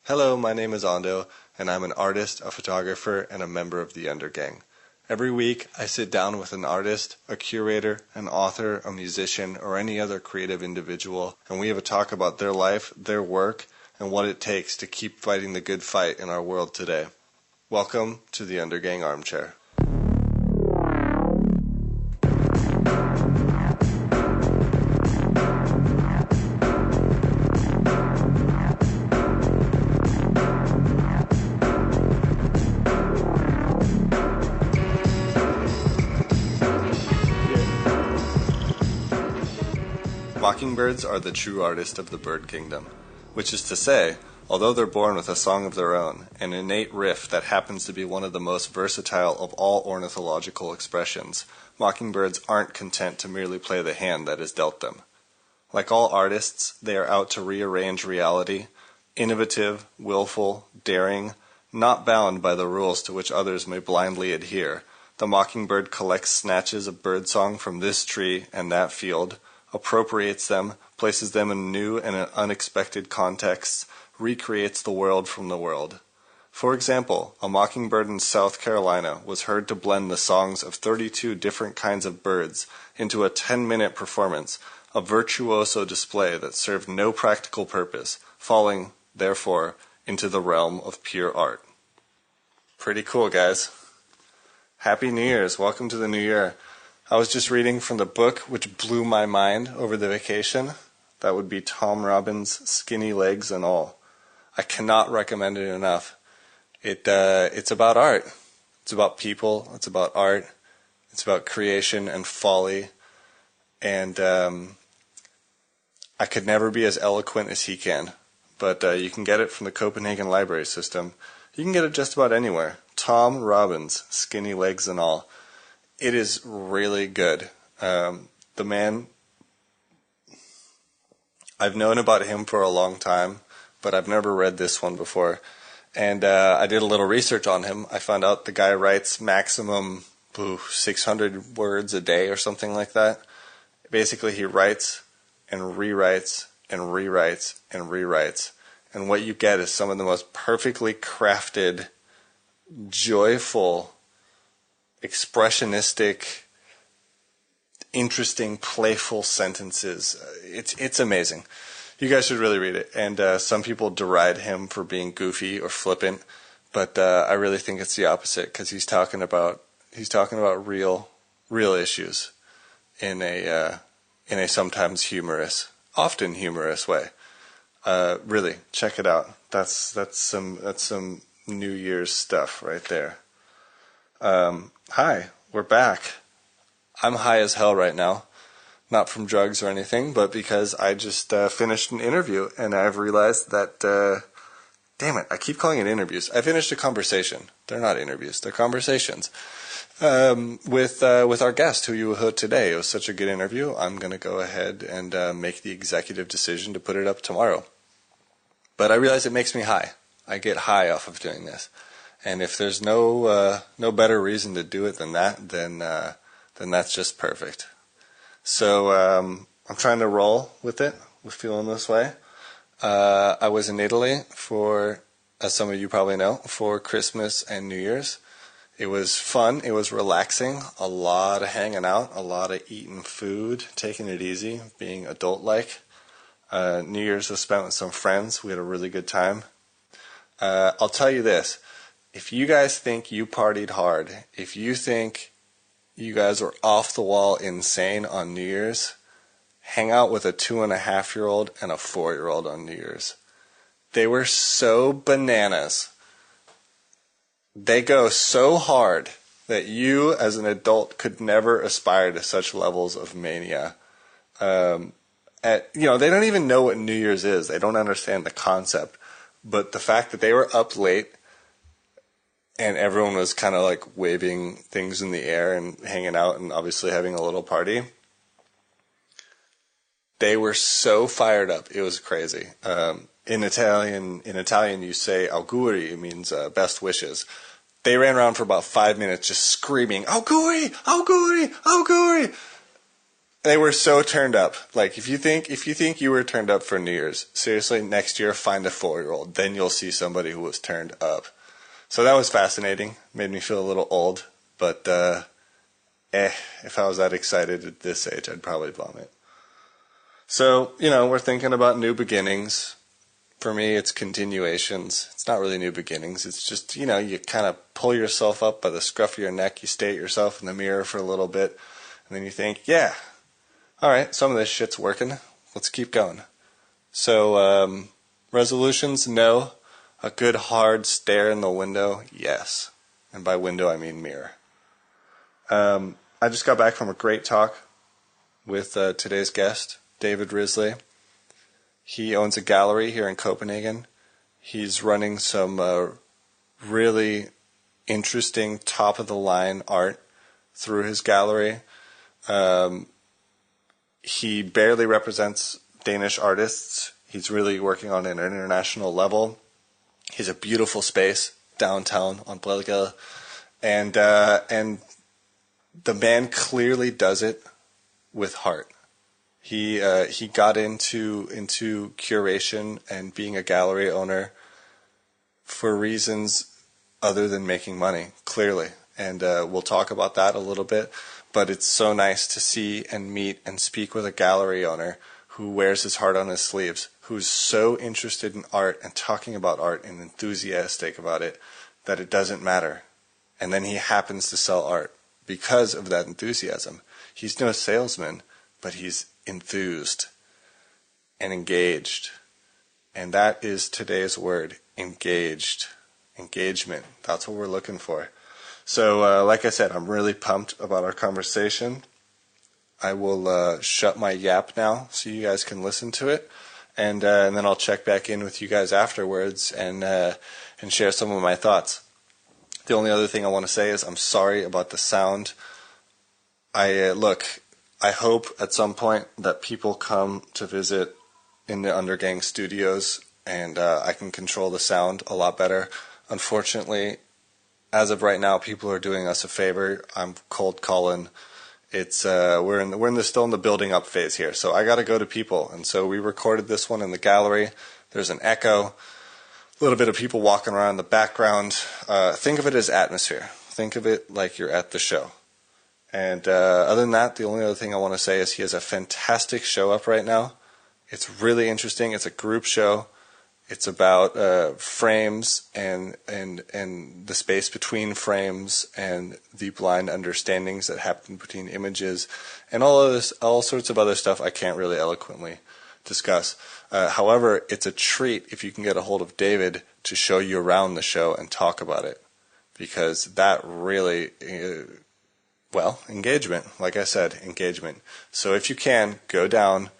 Hello, my name is Ando, and I'm an artist, a photographer, and a member of the Undergang. Every week, I sit down with an artist, a curator, an author, a musician, or any other creative individual, and we have a talk about their life, their work, and what it takes to keep fighting the good fight in our world today. Welcome to the Undergang Armchair. Mockingbirds are the true artist of the bird kingdom, which is to say, although they're born with a song of their own, an innate riff that happens to be one of the most versatile of all ornithological expressions, mockingbirds aren't content to merely play the hand that is dealt them. Like all artists, they are out to rearrange reality, innovative, willful, daring, not bound by the rules to which others may blindly adhere. The mockingbird collects snatches of birdsong from this tree and that field, appropriates them, places them in new and unexpected contexts, recreates the world from the world. For example, a mockingbird in South Carolina was heard to blend the songs of 32 different kinds of birds into a 10-minute performance, a virtuoso display that served no practical purpose, falling, therefore, into the realm of pure art. Pretty cool, guys. Happy New Year's. Welcome to the new year. I was just reading from the book which blew my mind over the vacation. That would be Tom Robbins' Skinny Legs and All. I cannot recommend it enough. It's about art. It's about people. It's about art. It's about creation and folly. And I could never be as eloquent as he can. But you can get it from the Copenhagen Library System. You can get it just about anywhere. Tom Robbins, Skinny Legs and All. It is really good. The man, I've known about him for a long time, but I've never read this one before. And I did a little research on him. I found out the guy writes maximum 600 words a day or something like that. Basically, he writes and rewrites and rewrites and rewrites. And what you get is some of the most perfectly crafted, joyful, expressionistic, interesting, playful sentences. It's amazing. You guys should really read it. And some people deride him for being goofy or flippant, but I really think it's the opposite because he's talking about real issues in a sometimes humorous, often humorous way. Really, check it out. That's some New Year's stuff right there. Hi, we're back. I'm high as hell right now. Not from drugs or anything, but because I just finished an interview and I've realized that, damn it, I keep calling it interviews. I finished a conversation. They're not interviews, they're conversations. With our guest who you heard today. It was such a good interview. I'm going to go ahead and make the executive decision to put it up tomorrow. But I realize it makes me high. I get high off of doing this. And if there's no better reason to do it than that, then that's just perfect. So I'm trying to roll with it, with feeling this way. I was in Italy for, as some of you probably know, for Christmas and New Year's. It was fun. It was relaxing. A lot of hanging out, a lot of eating food, taking it easy, being adult-like. New Year's was spent with some friends. We had a really good time. I'll tell you this. If you guys think you partied hard, if you think you guys are off the wall insane on New Year's, hang out with a 2.5-year-old and a 4-year-old on New Year's. They were so bananas. They go so hard that you as an adult could never aspire to such levels of mania. They don't even know what New Year's is. They don't understand the concept. But the fact that they were up late and everyone was kind of like waving things in the air and hanging out and obviously having a little party. They were so fired up. It was crazy. In Italian, you say auguri. It means best wishes. They ran around for about 5 minutes just screaming, auguri, auguri, auguri. They were so turned up. Like, if you think you were turned up for New Year's, seriously, next year find a 4-year-old. Then you'll see somebody who was turned up. So that was fascinating. Made me feel a little old. But, if I was that excited at this age, I'd probably vomit. So, we're thinking about new beginnings. For me, it's continuations. It's not really new beginnings. It's just, you kind of pull yourself up by the scruff of your neck. You stare at yourself in the mirror for a little bit. And then you think, yeah, all right, some of this shit's working. Let's keep going. So, resolutions, no. A good hard stare in the window, yes. And by window, I mean mirror. I just got back from a great talk with today's guest, David Risley. He owns a gallery here in Copenhagen. He's running some really interesting, top-of-the-line art through his gallery. He barely represents Danish artists. He's really working on an international level. He's a beautiful space downtown on Bredgade. And the man clearly does it with heart. He got into curation and being a gallery owner for reasons other than making money, clearly. And we'll talk about that a little bit. But it's so nice to see and meet and speak with a gallery owner who wears his heart on his sleeves, who's so interested in art and talking about art and enthusiastic about it that it doesn't matter. And then he happens to sell art because of that enthusiasm. He's no salesman, but he's enthused and engaged. And that is today's word, engaged. Engagement. That's what we're looking for. So, like I said, I'm really pumped about our conversation. I will shut my yap now so you guys can listen to it. And then I'll check back in with you guys afterwards and share some of my thoughts. The only other thing I want to say is I'm sorry about the sound. I hope at some point that people come to visit in the Undergang studios and I can control the sound a lot better. Unfortunately, as of right now, people are doing us a favor. I'm cold calling. It's we're still in the building up phase here, so I got to go to people, and so we recorded this one in the gallery. There's an echo, a little bit of people walking around in the background. Think of it as atmosphere. Think of it like you're at the show. And other than that, the only other thing I want to say is he has a fantastic show up right now. It's really interesting. It's a group show. It's about frames and the space between frames and the blind understandings that happen between images and all sorts of other stuff I can't really eloquently discuss. However, it's a treat if you can get a hold of David to show you around the show and talk about it, because that really, engagement. Like I said, engagement. So if you can, go down,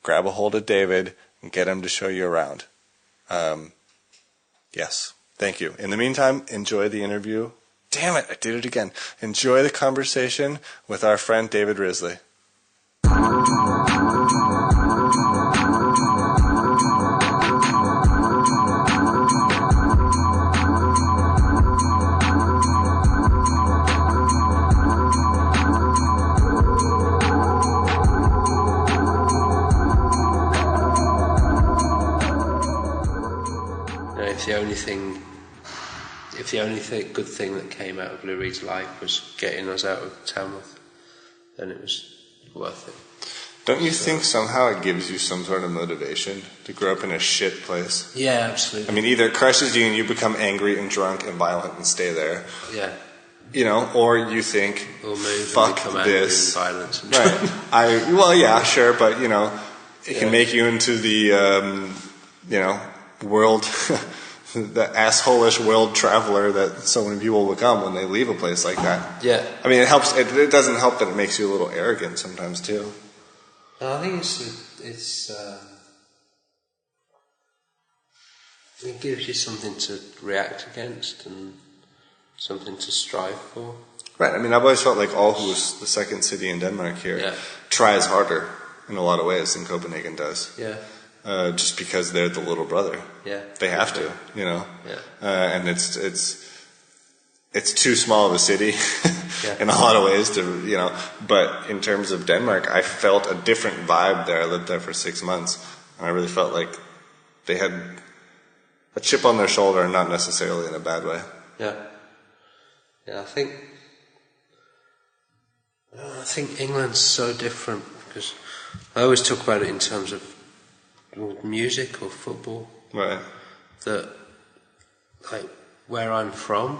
grab a hold of David, and get him to show you around. Yes, thank you. In the meantime, enjoy the interview. Damn it, I did it again. Enjoy the conversation with our friend David Risley. If the only good thing that came out of Lou Reed's life was getting us out of Tamworth, then it was worth it. Don't you think somehow it gives you some sort of motivation to grow up in a shit place? Yeah, absolutely. I mean, either it crushes you and you become angry and drunk and violent and stay there. Yeah. Or you think, or move fuck and become this. Angry and violent and right. Sure, but it can make you into the world. The asshole-ish world traveler that so many people become when they leave a place like that. Yeah. I mean, it helps. It doesn't help that it makes you a little arrogant sometimes too. I think it gives you something to react against and something to strive for. Right. I mean, I've always felt like Aarhus, the second city in Denmark here, tries harder in a lot of ways than Copenhagen does. Yeah. Just because they're the little brother. Yeah. They have to, Yeah. And it's it's too small of a city in a lot of ways to, but in terms of Denmark, I felt a different vibe there. I lived there for 6 months, and I really felt like they had a chip on their shoulder, and not necessarily in a bad way. Yeah. Yeah, I think England's so different, because I always talk about it in terms of music or football. Right. That, like, where I'm from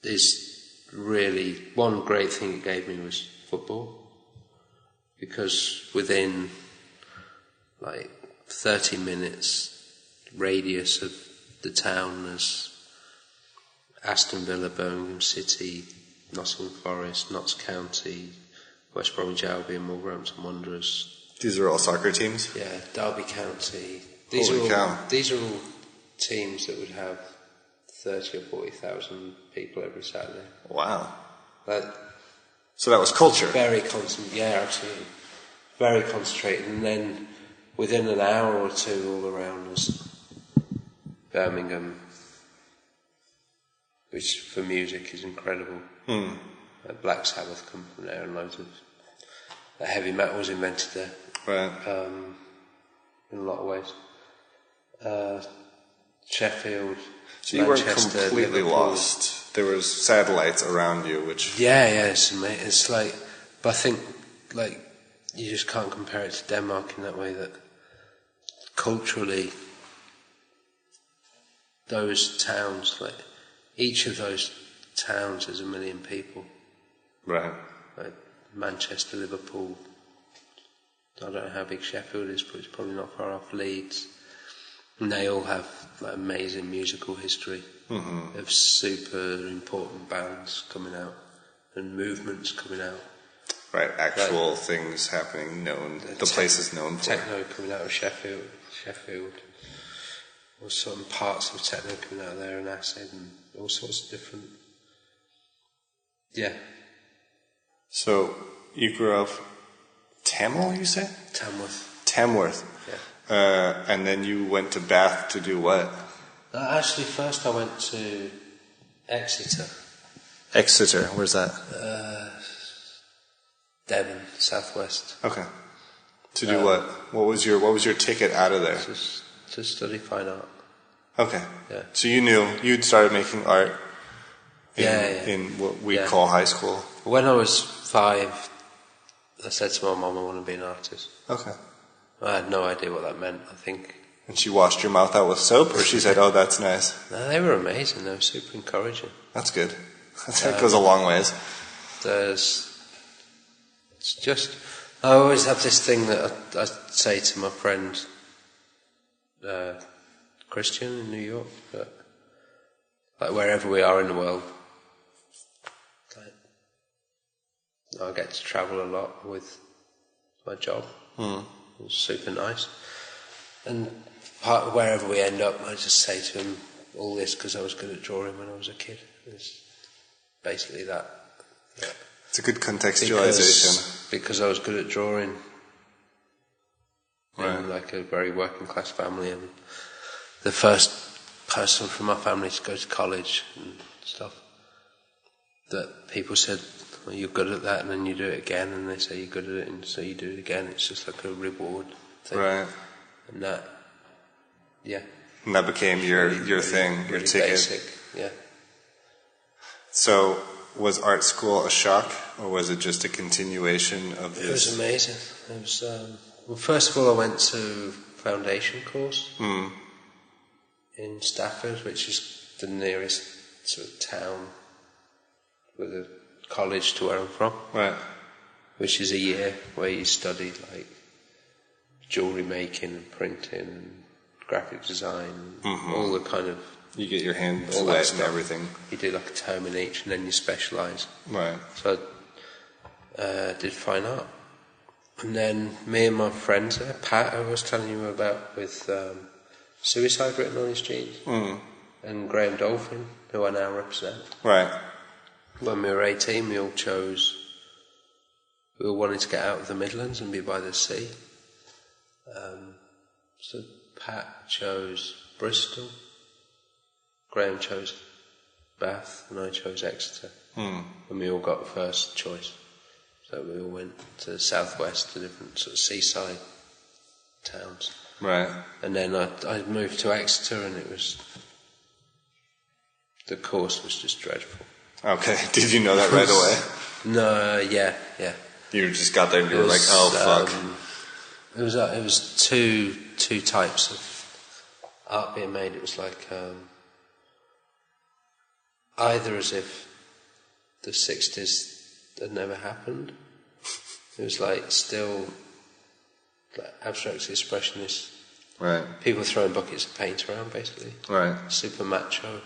is really, one great thing it gave me was football, because within like 30 minutes radius of the town there's Aston Villa, Birmingham City, Nottingham Forest, Notts County, West Bromwich Albion, Wolverhampton Wanderers. These are all soccer teams? Yeah, Derby County. Holy cow. These are all teams that would have 30 or 40,000 people every Saturday. Wow. So that was culture. Very concentrated, yeah, absolutely. Very concentrated, and then within an hour or two all around us, Birmingham, which for music is incredible. Black Sabbath come from there, and loads of heavy metal was invented there. Right. In a lot of ways. Sheffield, so you Manchester, weren't completely Liverpool. lost. There was satellites around you, which... Yeah, it's like... But I think, like, you just can't compare it to Denmark in that way, that culturally, those towns, like, each of those towns is 1 million people. Right. Like, Manchester, Liverpool, I don't know how big Sheffield is, but it's probably not far off. Leeds. And they all have like amazing musical history of super important bands coming out and movements coming out. Right, actual things happening, known, the place is known for. Techno coming out of Sheffield, or some parts of techno coming out of there, and acid, and all sorts of different. Yeah. So you grew up Tamil, you say? Tamworth. Yeah. And then you went to Bath to do what? Actually, first I went to Exeter. Exeter, where's that? Devon, southwest. Okay. To do what? What was your ticket out of there? To study fine art. Okay. Yeah. So you'd started making art in what we call high school. When I was 5, I said to my mum I want to be an artist. Okay. I had no idea what that meant, I think. And she washed your mouth out with soap, or she said, "Oh, that's nice"? No, they were amazing. They were super encouraging. That's good. That goes a long ways. It's just, I always have this thing that I say to my friend, Christian in New York, that, like wherever we are in the world, I get to travel a lot with my job. It's super nice. And wherever we end up, I just say to him all this because I was good at drawing when I was a kid. It's basically that. Yeah. It's a good contextualization. Because I was good at drawing. Right. In like a very working class family, and the first person from my family to go to college and stuff, that people said, well, you're good at that, and then you do it again, and they say you're good at it, and so you do it again. It's just like a reward thing. Right. And that, yeah. And that became your thing, your really ticket. Basic, yeah. So, was art school a shock, or was it just a continuation of this? It was amazing. It was, well, first of all, I went to foundation course in Stafford, which is the nearest sort of town with a college to where I'm from. Right. Which is a year where you study like jewellery making and printing and graphic design, all the kind of... You get your hands all wet and everything. You do like a term in each, and then you specialise. Right. So I did fine art. And then me and my friends there, Pat, I was telling you about, with suicide written on his jeans, and Graham Dolphin, who I now represent. Right. When we were 18, we all chose... We all wanted to get out of the Midlands and be by the sea. So Pat chose Bristol, Graham chose Bath and I chose Exeter. And we all got first choice. So we all went to the southwest to different sort of seaside towns. Right. And then I moved to Exeter, and the course was just dreadful. Okay. Did you know that right away? No, yeah. You just got there and you were like, oh, fuck. It was two types of art being made. It was like either as if the 60s had never happened. It was like still like abstract expressionist. Right. People throwing buckets of paint around, basically. Right. Super macho.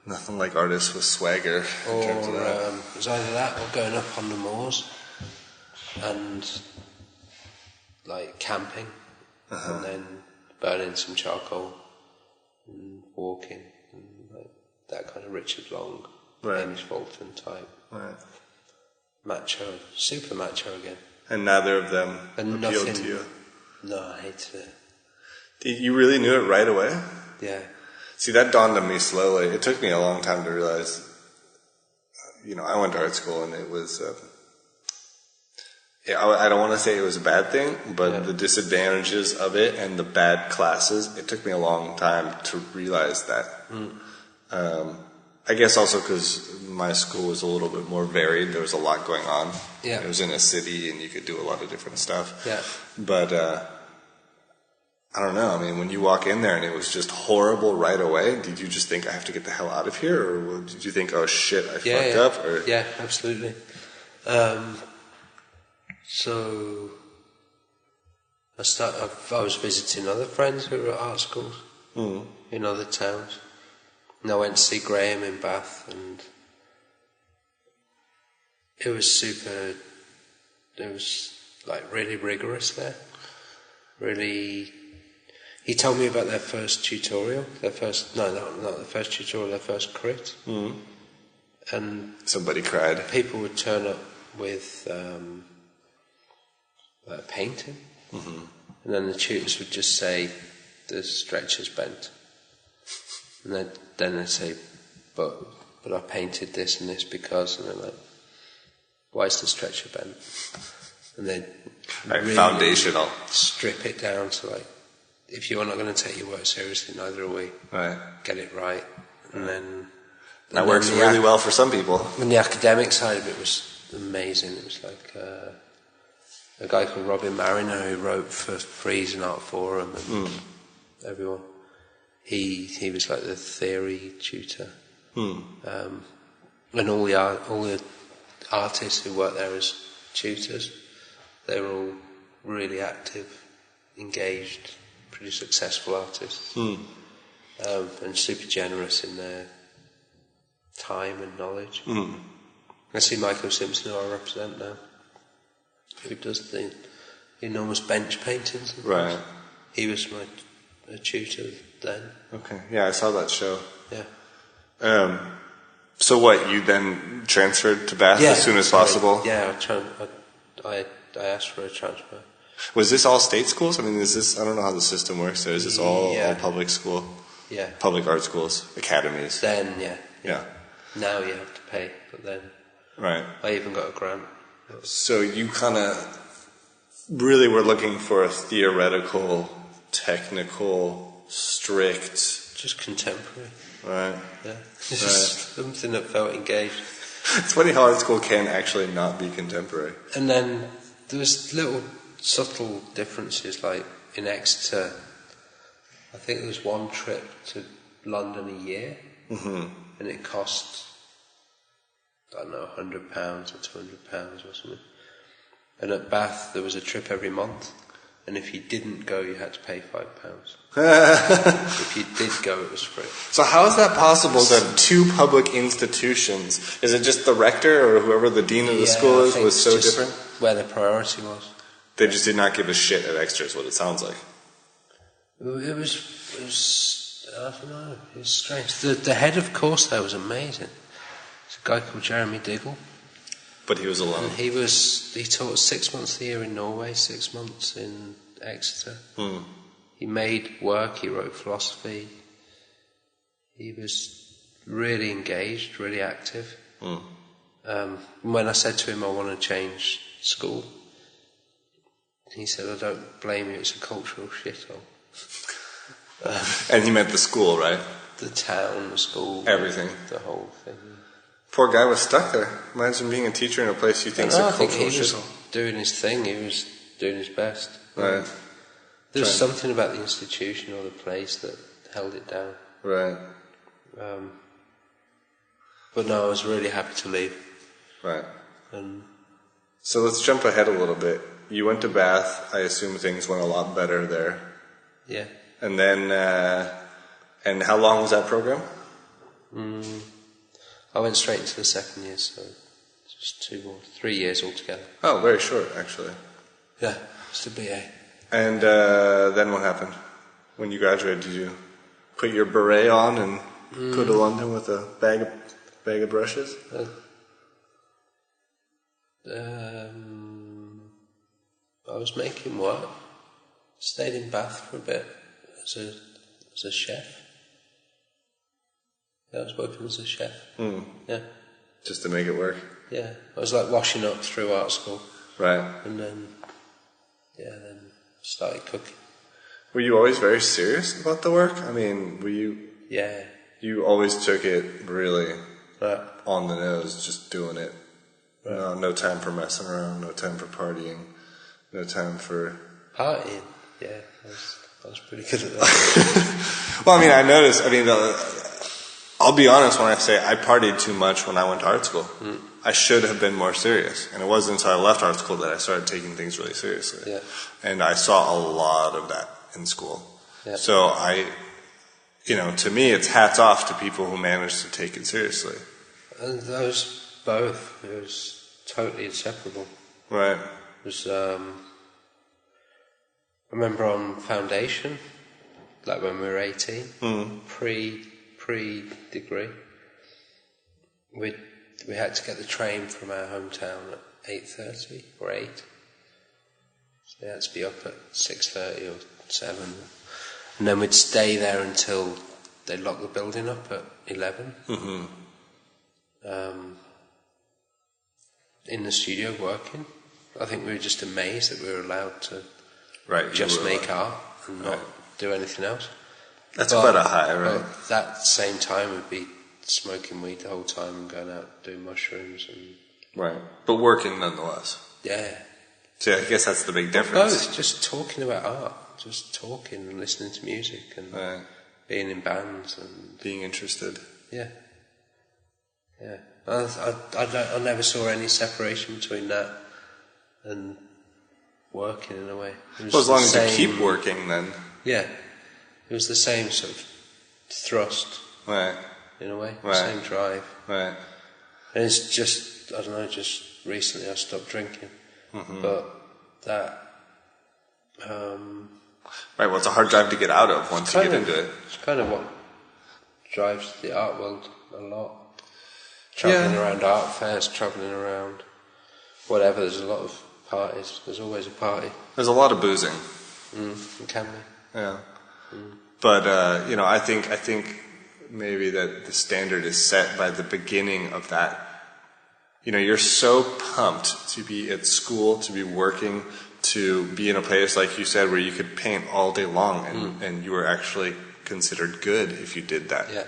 Nothing like artists with swagger in terms of that. It was either that or going up on the moors and like camping and then burning some charcoal and walking and like that kind of Richard Long, Hamish Fulton type. Right. Macho, super macho again. And neither of them And appealed to you? No, I hated it. You really knew it right away? Yeah. See, that dawned on me slowly. It took me a long time to realize, I went to art school and it was, I don't want to say it was a bad thing, but the disadvantages of it and the bad classes, it took me a long time to realize that. I guess also because my school was a little bit more varied. There was a lot going on. Yeah. It was in a city and you could do a lot of different stuff. Yeah. But, I don't know. I mean, when you walk in there and it was just horrible right away, did you just think, I have to get the hell out of here? Or did you think, oh shit, I fucked up? Or? Yeah, absolutely. So I was visiting other friends who were at art schools in other towns. And I went to see Graham in Bath, and it was like really rigorous there. Really, he told me about their first tutorial, their first crit. And somebody cried. People would turn up with painting, and then the tutors would just say, the stretcher's bent. And then they'd say, but I painted this and this because, and they're like, why is the stretcher bent? And they'd really foundational. Strip it down to like, if you're not going to take your work seriously, neither are we. Right. Get it right. And then... That works really well for some people. And the academic side of it was amazing. It was like a guy called Robin Mariner who wrote for Frieze and Art Forum and everyone. He was like the theory tutor. And all the artists who worked there as tutors, they were all really active, engaged, pretty successful artists. And super generous in their time and knowledge. I see Michael Simpson, who I represent now, who does the enormous bench paintings. Right. He was my tutor then. Okay. Yeah, I saw that show. Yeah. So what, you then transferred to Bath as soon as possible? Yeah, I asked for a transfer. Was this all state schools? I mean, I don't know how the system works there. Is this all public school? Yeah. Public art schools, academies? Then, yeah. Now you have to pay, but then right. I even got a grant. So you kind of really were looking for a theoretical, technical, strict... Just contemporary. Right. Yeah. Just something that felt engaged. It's funny how art school can actually not be contemporary. And then there was little subtle differences, like in Exeter, I think there was one trip to London a year, and it cost, I don't know, £100 or £200 or something. And at Bath, there was a trip every month, and if you didn't go, you had to pay £5. If you did go, it was free. So how is that possible that two public institutions, is it just the rector or whoever the dean of the school is, was so different? Where the priority was. They just did not give a shit at Exeter, is what it sounds like. It was I don't know, it was strange. The head of course there was amazing. It's a guy called Jeremy Diggle. But he was alone. And he taught 6 months a year in Norway, 6 months in Exeter. He made work, he wrote philosophy. He was really engaged, really active. Mm. When I said to him I want to change school, he said, I don't blame you, it's a cultural shithole. And he meant the school, right? The town, the school, everything. The whole thing. Poor guy was stuck there. Imagine being a teacher in a place you think is a cultural shithole. He was doing his thing, he was doing his best. Right. There was something about the institution or the place that held it down. Right. But no, I was really happy to leave. Right. And so let's jump ahead a little bit. You went to Bath. I assume things went a lot better there. Yeah. And then, and how long was that program? I went straight into the second year, so just 3 years altogether. Oh, very short, actually. Yeah, just a BA. And then what happened? When you graduated, did you put your beret on and go to London with a bag of brushes? I was making work. Stayed in Bath for a bit as a chef. Yeah, I was working as a chef. Yeah. Just to make it work? Yeah. I was like washing up through art school. Right. And then started cooking. Were you always very serious about the work? I mean, were you... Yeah. You always took it really on the nose, just doing it. Right. No time for messing around, no time for partying, no time for... Partying? Yeah, I was pretty good at that. Well, I mean, I noticed, I'll be honest when I say I partied too much when I went to art school. I should have been more serious. And it wasn't until I left art school that I started taking things really seriously. Yeah. And I saw a lot of that in school. Yeah. So to me, it's hats off to people who manage to take it seriously. And those both, it was totally inseparable. Right. It was, I remember on foundation, like when we were 18, pre-degree, we had to get the train from our hometown at 8:30 or 8. So we had to be up at 6:30 or 7. And then we'd stay there until they locked the building up at 11. In the studio working. I think we were just amazed that we were allowed to just make art and not do anything else. That's quite a high, right? But that same time we'd be smoking weed the whole time and going out doing mushrooms and... Right. But working nonetheless. Yeah. So I guess that's the big difference. Both, just talking about art. Just talking and listening to music and being in bands and... Being interested. Yeah. Yeah. I never saw any separation between that and working in a way. Well, as long as you keep working then. Yeah. It was the same sort of thrust. Right. In a way. Right. The same drive. Right. And it's just, I don't know, just recently I stopped drinking. But that... right, well, it's a hard drive to get out of once you get into it. It's kind of what drives the art world a lot. Travelling around art fairs, travelling around whatever. There's a lot of parties. There's always a party. There's a lot of boozing. It can be. Yeah. But I think maybe that the standard is set by the beginning of that. You're so pumped to be at school, to be working, to be in a place like you said where you could paint all day long, and you were actually considered good if you did that. Yeah.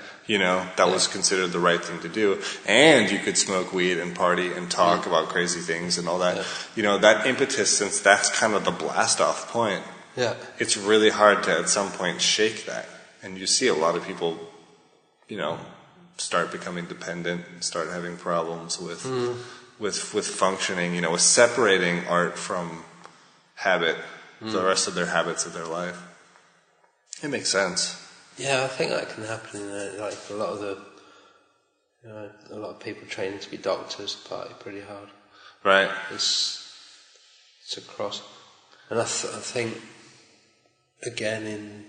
That was considered the right thing to do. And you could smoke weed and party and talk about crazy things and all that. Yeah. That impetus, since that's kind of the blast off point, it's really hard to at some point shake that. And you see a lot of people, start becoming dependent and start having problems with functioning, with separating art from habit, the rest of their habits of their life. It makes sense. Yeah, I think that can happen. Like a lot of people training to be doctors party pretty hard. Right. It's a cross, and I think again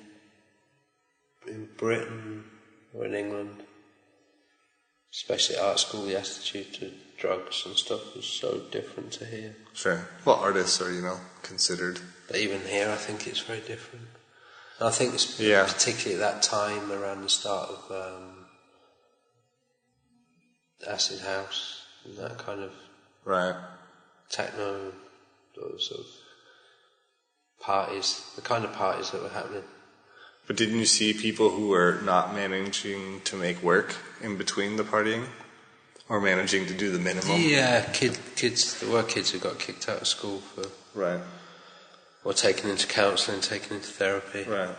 in Britain or in England, especially art school, the attitude to drugs and stuff was so different to here. Sure. Well, artists are considered. But even here, I think it's very different. I think it's particularly at that time, around the start of acid house and that kind of Right. techno, those sort of parties, the kind of parties that were happening. But didn't you see people who were not managing to make work in between the partying? Or managing to do the minimum? Yeah, kids. There were kids who got kicked out of school for... Right. Or taken into counselling, taken into therapy. Right.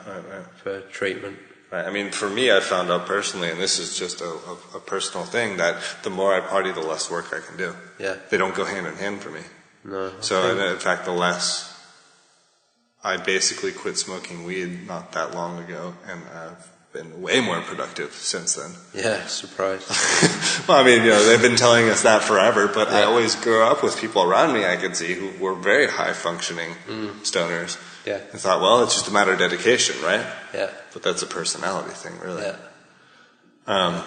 For treatment. Right. I mean, for me, I found out personally, and this is just a personal thing, that the more I party, the less work I can do. Yeah. They don't go hand in hand for me. No. So, in fact, the less... I basically quit smoking weed not that long ago, and I've been way more productive since then. Yeah, surprised. Well, I mean, they've been telling us that forever, but I always grew up with people around me I could see who were very high-functioning stoners. Yeah. I thought, well, it's just a matter of dedication, right? Yeah. But that's a personality thing, really. Yeah.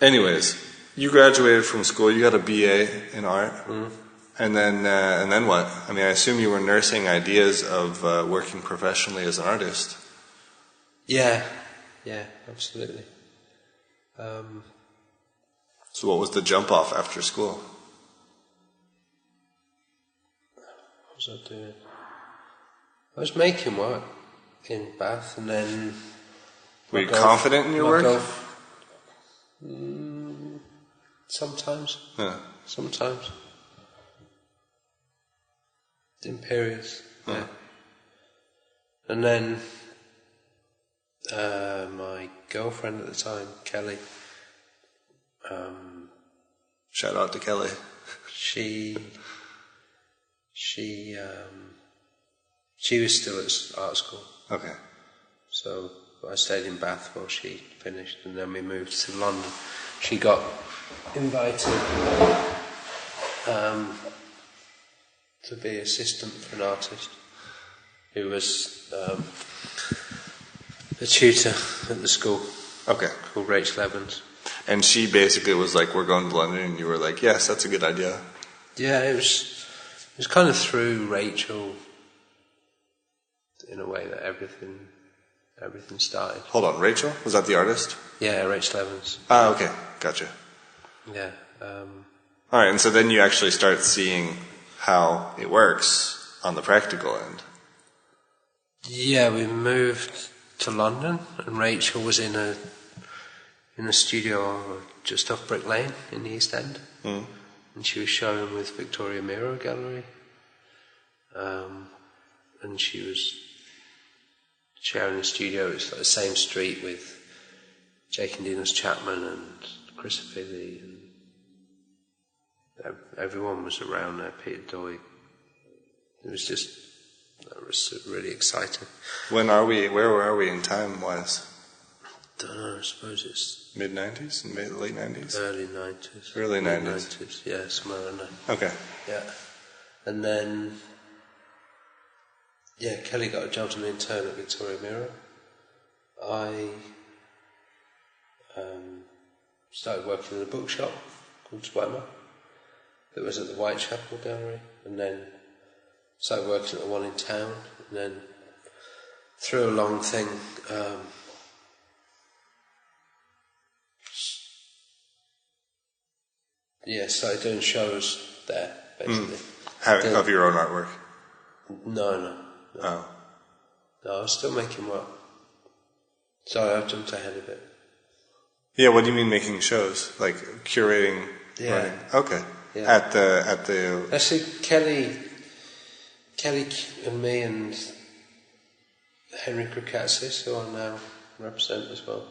Anyways, you graduated from school, you got a BA in art, and then what? I mean, I assume you were nursing ideas of working professionally as an artist. Yeah, absolutely. So what was the jump off after school? What was I doing? I was making work in Bath, and then... Were you confident in your work? Sometimes. Yeah. Sometimes. In periods. Yeah. And then my girlfriend at the time, Kelly, shout out to Kelly. She was still at art school. Okay. So I stayed in Bath while she finished, and then we moved to London. She got invited to be assistant for an artist who was a tutor at the school. Okay. Called Rachel Evans. And she basically was like, we're going to London, and you were like, yes, that's a good idea. Yeah, it was kind of through Rachel, in a way, that everything started. Hold on, Rachel? Was that the artist? Yeah, Rachel Evans. Ah, okay, gotcha. Yeah. All right, and so then you actually start seeing how it works on the practical end. Yeah, we moved to London, and Rachel was in a studio just off Brick Lane in the East End, and she was showing with Victoria Miro Gallery, and she was sharing a studio. It's like the same street with Jake and Dinos Chapman and Chris Philly, and everyone was around there. Peter Doig. It was really exciting. Where are we in time wise? Don't know. I suppose it's mid-90s, late 90s, early 90s, early 90s. Yeah, somewhere around there. Okay. Yeah, and then Kelly got a job as an intern at Victoria Miro. I started working in a bookshop called Swemer that was at the Whitechapel Gallery, and then started working at the one in town, and then through a long thing started doing shows there, basically. Of your own artwork? No. Oh. No, I was still making work. Sorry, I've jumped ahead a bit. Yeah, what do you mean making shows? Like curating? Yeah. Writing? Okay. Yeah. At the... Actually, Kelly and me and Henry Krikatsis, who I now represent as well,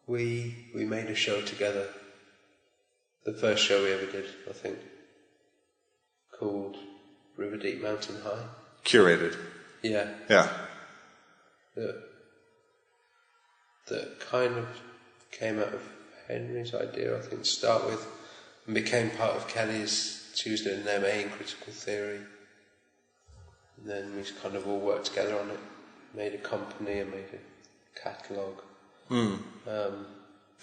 we made a show together. The first show we ever did, I think, called River Deep Mountain High. Curated? Yeah. Yeah. That kind of came out of Henry's idea, I think, to start with, and became part of Kelly's. She was doing an MA in critical theory, and then we kind of all worked together on it, made a company and made a catalogue.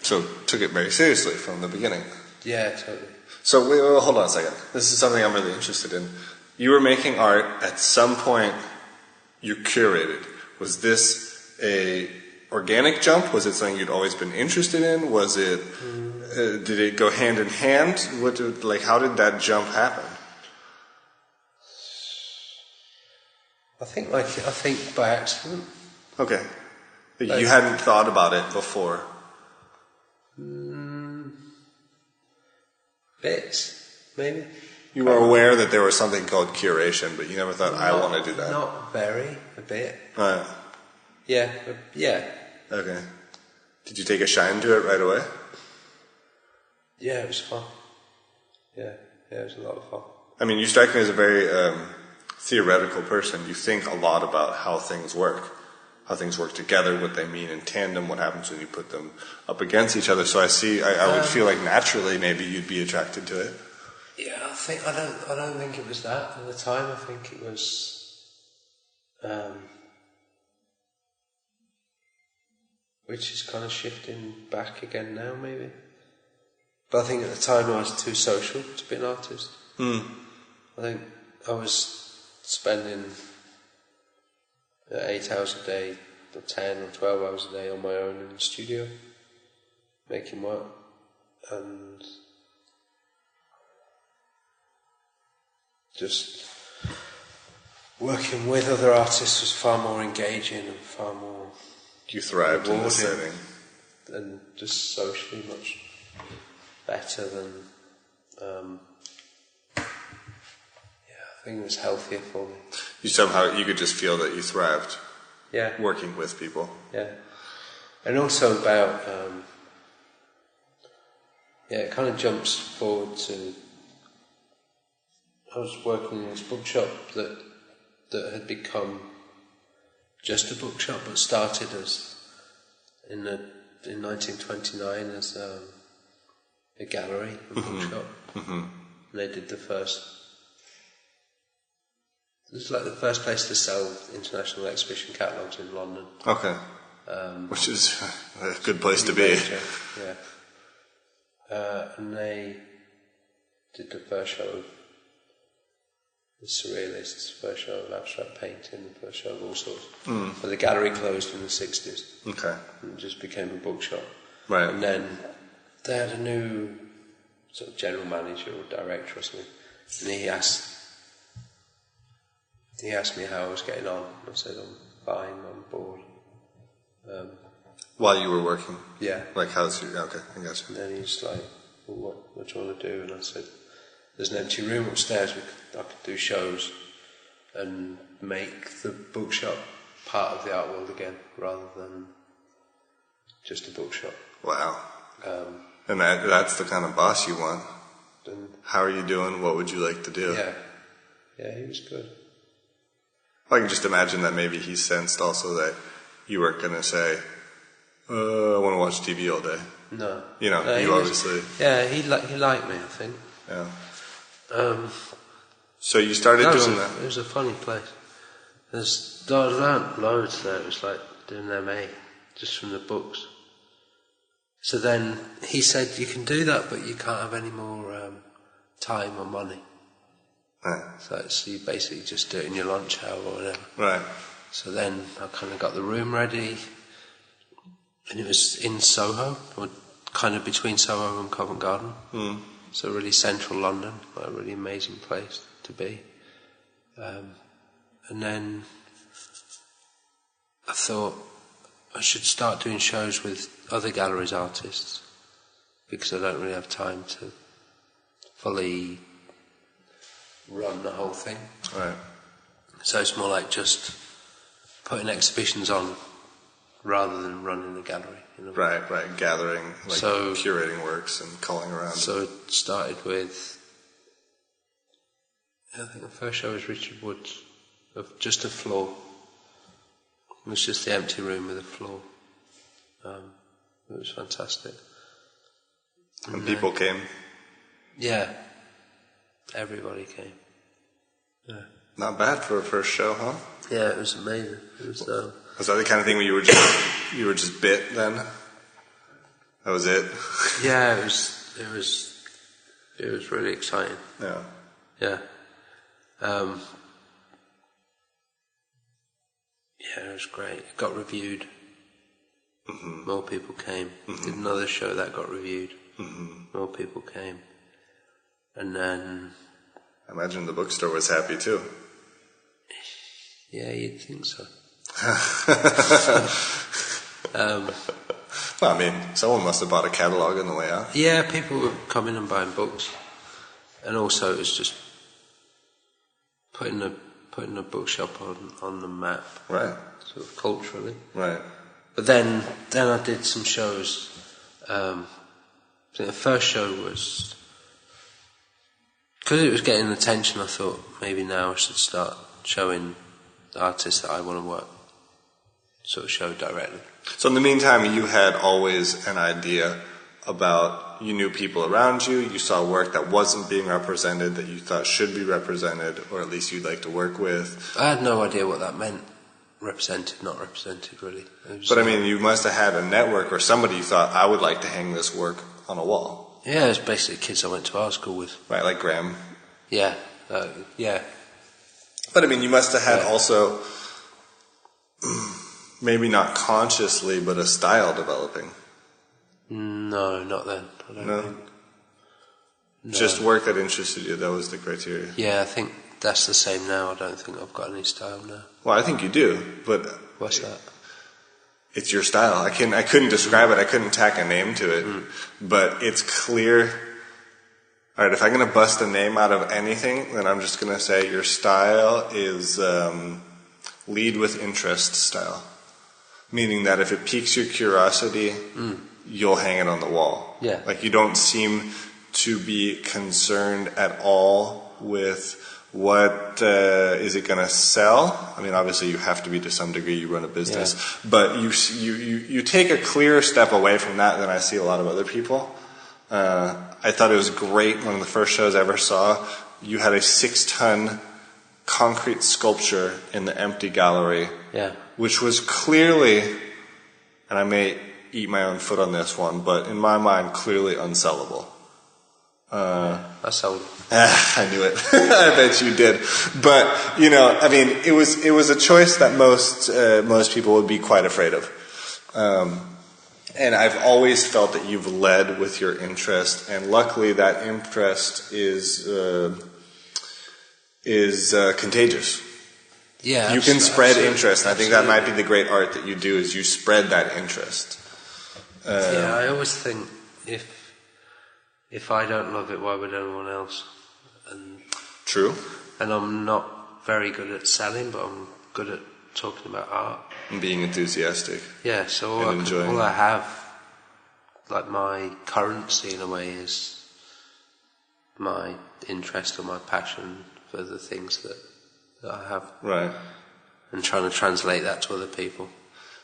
So took it very seriously from the beginning. Yeah, totally. So wait, hold on a second. This is something I'm really interested in. You were making art. At some point, you curated. Was this a organic jump? Was it something you'd always been interested in? Was it did it go hand in hand? How did that jump happen? I think by accident. Okay, you hadn't thought about it before. Bits, maybe. You were aware that there was something called curation, but you never thought, I want to do that. Not very, a bit. Right. Yeah. Okay. Did you take a shine to it right away? Yeah, it was fun. Yeah, it was a lot of fun. I mean, you strike me as a very theoretical person. You think a lot about how things work together, what they mean in tandem, what happens when you put them up against each other. So I would feel like naturally maybe you'd be attracted to it. Yeah, I don't think it was that at the time. I think it was, which is kind of shifting back again now, maybe. But I think at the time I was too social to be an artist. I think I was spending 8 hours a day, or 10 or 12 hours a day on my own in the studio, making work, and just working with other artists was far more engaging and far more. You thrived in the setting, and just socially much better than. I think it was healthier for me. You could just feel that you thrived. Yeah. Working with people. Yeah. And also about, it kind of jumps forward to, I was working in this bookshop that had become just a bookshop, but started as, in 1929 as a gallery, a bookshop. And they did it was like the first place to sell international exhibition catalogues in London. Okay. Which is a good place to be. Major, yeah. And they did the first show of the Surrealists, first show of abstract painting, the first show of all sorts. But the gallery closed in the 60s. Okay. And it just became a bookshop. Right. And then they had a new sort of general manager or director or something. And he asked me how I was getting on. I said, I'm fine, I'm bored. While you were working? Yeah. Okay, I got you. And then he's like, well, what do you want to do? And I said, there's an empty room upstairs, I could do shows and make the bookshop part of the art world again, rather than just a bookshop. Wow. And that's the kind of boss you want. How are you doing? What would you like to do? Yeah, he was good. I can just imagine that maybe he sensed also that you weren't going to say, I want to watch TV all day. No. You obviously... he liked me, I think. Yeah. So you started doing that? It was a funny place. I learned loads there. It was like doing an MA, just from the books. So then he said, you can do that, but you can't have any more time or money. Right. So you basically just do it in your lunch hour or whatever. Right. So then I kind of got the room ready, and it was in Soho, or kind of between Soho and Covent Garden. So really central London, like a really amazing place to be. And then I thought I should start doing shows with other galleries' artists, because I don't really have time to fully run the whole thing. Right. So it's more like just putting exhibitions on rather than running the gallery. Right. Gathering, curating works and calling around. So it started with, I think the first show was Richard Wood's, of just a floor. It was just the empty room with a floor. It was fantastic. And people came? Yeah. Everybody came. Yeah. Not bad for a first show, huh? Yeah, it was amazing. Was that the kind of thing where you were just bit then? That was it? Yeah, it was really exciting. Yeah. Yeah. Yeah, it was great. It got reviewed More people came. Did another show that got reviewed. More people came. And then... I imagine the bookstore was happy too. Yeah, you'd think so. Well, I mean, someone must have bought a catalogue on the way out. Yeah, people were coming and buying books. And also it was just putting a bookshop on the map. Right. Sort of culturally. Right. But then I did some shows. I think the first show was... Because it was getting attention, I thought maybe now I should start showing artists that I want to work, sort of show directly. So in the meantime, you had always an idea about, you knew people around you, you saw work that wasn't being represented, that you thought should be represented, or at least you'd like to work with. I had no idea what that meant. Represented, not represented, really. But I mean, you must have had a network or somebody you thought, I would like to hang this work on a wall. Yeah, it was basically kids I went to art school with. Right, like Graham. Yeah, yeah. But I mean, you must have had also, maybe not consciously, but a style developing. No, not then. I don't think. No. Just work that interested you, that was the criteria. Yeah, I think that's the same now. I don't think I've got any style now. Well, I think you do, but... What's that? It's your style. I couldn't describe it. I couldn't tack a name to it. But it's clear. All right, if I'm going to bust a name out of anything, then I'm just going to say your style is lead with interest style. Meaning that if it piques your curiosity, you'll hang it on the wall. Yeah. Like you don't seem to be concerned at all with what is it going to sell? I mean, obviously you have to be to some degree. You run a business, but you take a clearer step away from that than I see a lot of other people. I thought it was great. One of the first shows I ever saw, you had a 6-ton concrete sculpture in the empty gallery, which was clearly, and I may eat my own foot on this one, but in my mind, clearly unsellable. I sold. I knew it. I bet you did. But you know, I mean, it was a choice that most people would be quite afraid of. And I've always felt that you've led with your interest, and luckily that interest is contagious. Yeah, you can spread interest. And I think that might be the great art that you do, is you spread that interest. Yeah, I always think if I don't love it, why would anyone else? And true. And I'm not very good at selling, but I'm good at talking about art and being enthusiastic. Yeah, so all I have, like my currency in a way, is my interest or my passion for the things that I have. Right. And trying to translate that to other people.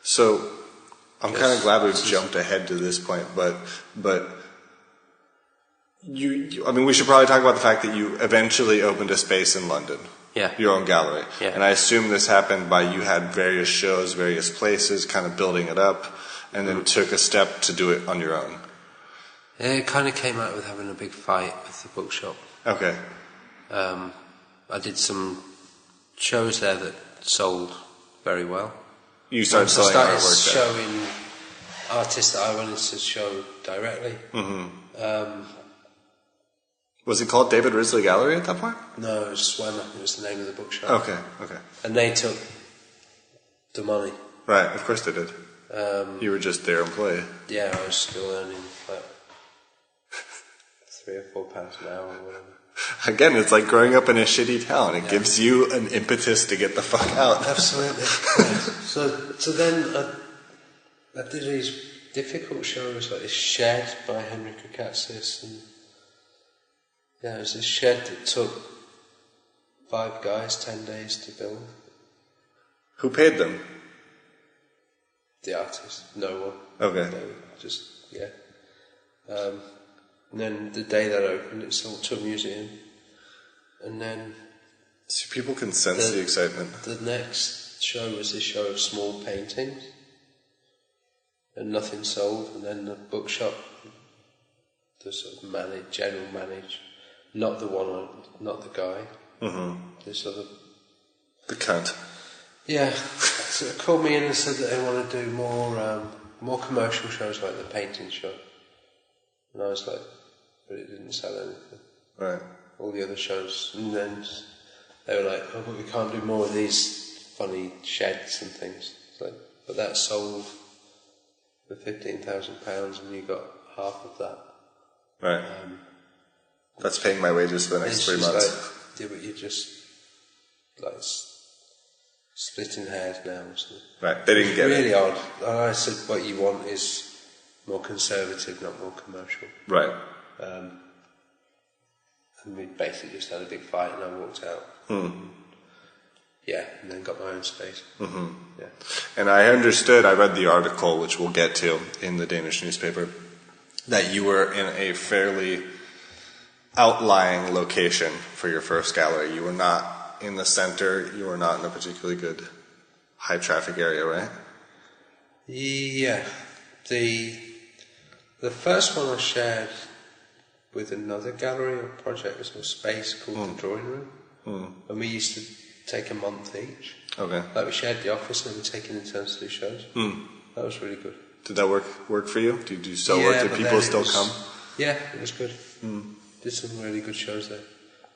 So I'm kind of glad we've jumped ahead to this point, but I mean, we should probably talk about the fact that you eventually opened a space in London. Yeah. Your own gallery. Yeah. And I assume this happened by you had various shows, various places, kind of building it up, and then took a step to do it on your own. It kind of came out with having a big fight with the bookshop. Okay. I did some shows there that sold very well. You started selling artwork there. Showing artists that I wanted to show directly. Mm-hmm. Was it called David Risley Gallery at that point? No, it was Swemmer. It was the name of the bookshop. Okay. And they took the money. Right, of course they did. You were just their employee. Yeah, I was still earning like £3 or £4 an hour or whatever. Again, it's like growing up in a shitty town. It gives you an impetus to get the fuck out. Absolutely. So then I did these difficult shows, like this Shed by Henry Kakatsis, and it was this shed that took 5 guys 10 days to build. Who paid them? The artist. No one. Okay. No, just, and then the day that opened, it sold to a museum. And then... So people can sense the excitement. The next show was this show of small paintings. And nothing sold. And then the bookshop, the sort of general manager, not the guy. Mm-hmm. This other... The cunt. Yeah. So they called me in and said that they want to do more more commercial shows like the painting show. And I was like, but it didn't sell anything. Right. All the other shows. And then they were like, oh, but we can't do more of these funny sheds and things. It's like, but that sold for £15,000 and you got half of that. Right. That's paying my wages for the next 3 months. Like, yeah, but you're just like splitting hairs now or something. Right, they didn't get really it. Odd. And I said, what you want is more conservative, not more commercial. Right. And we basically just had a big fight and I walked out. Yeah, and then got my own space. Mm-hmm. Yeah. And I understood, I read the article, which we'll get to, in the Danish newspaper, that you were in a fairly outlying location for your first gallery. You were not in the center, you were not in a particularly good high traffic area, right? Yeah. The first one I shared with another gallery or project was a space called the Drawing Room. And we used to take a month each. Okay. Like we shared the office and we taken in turns to do shows. That was really good. Did that work for you? Did you still work? Did people still come? Yeah, it was good. Did some really good shows there.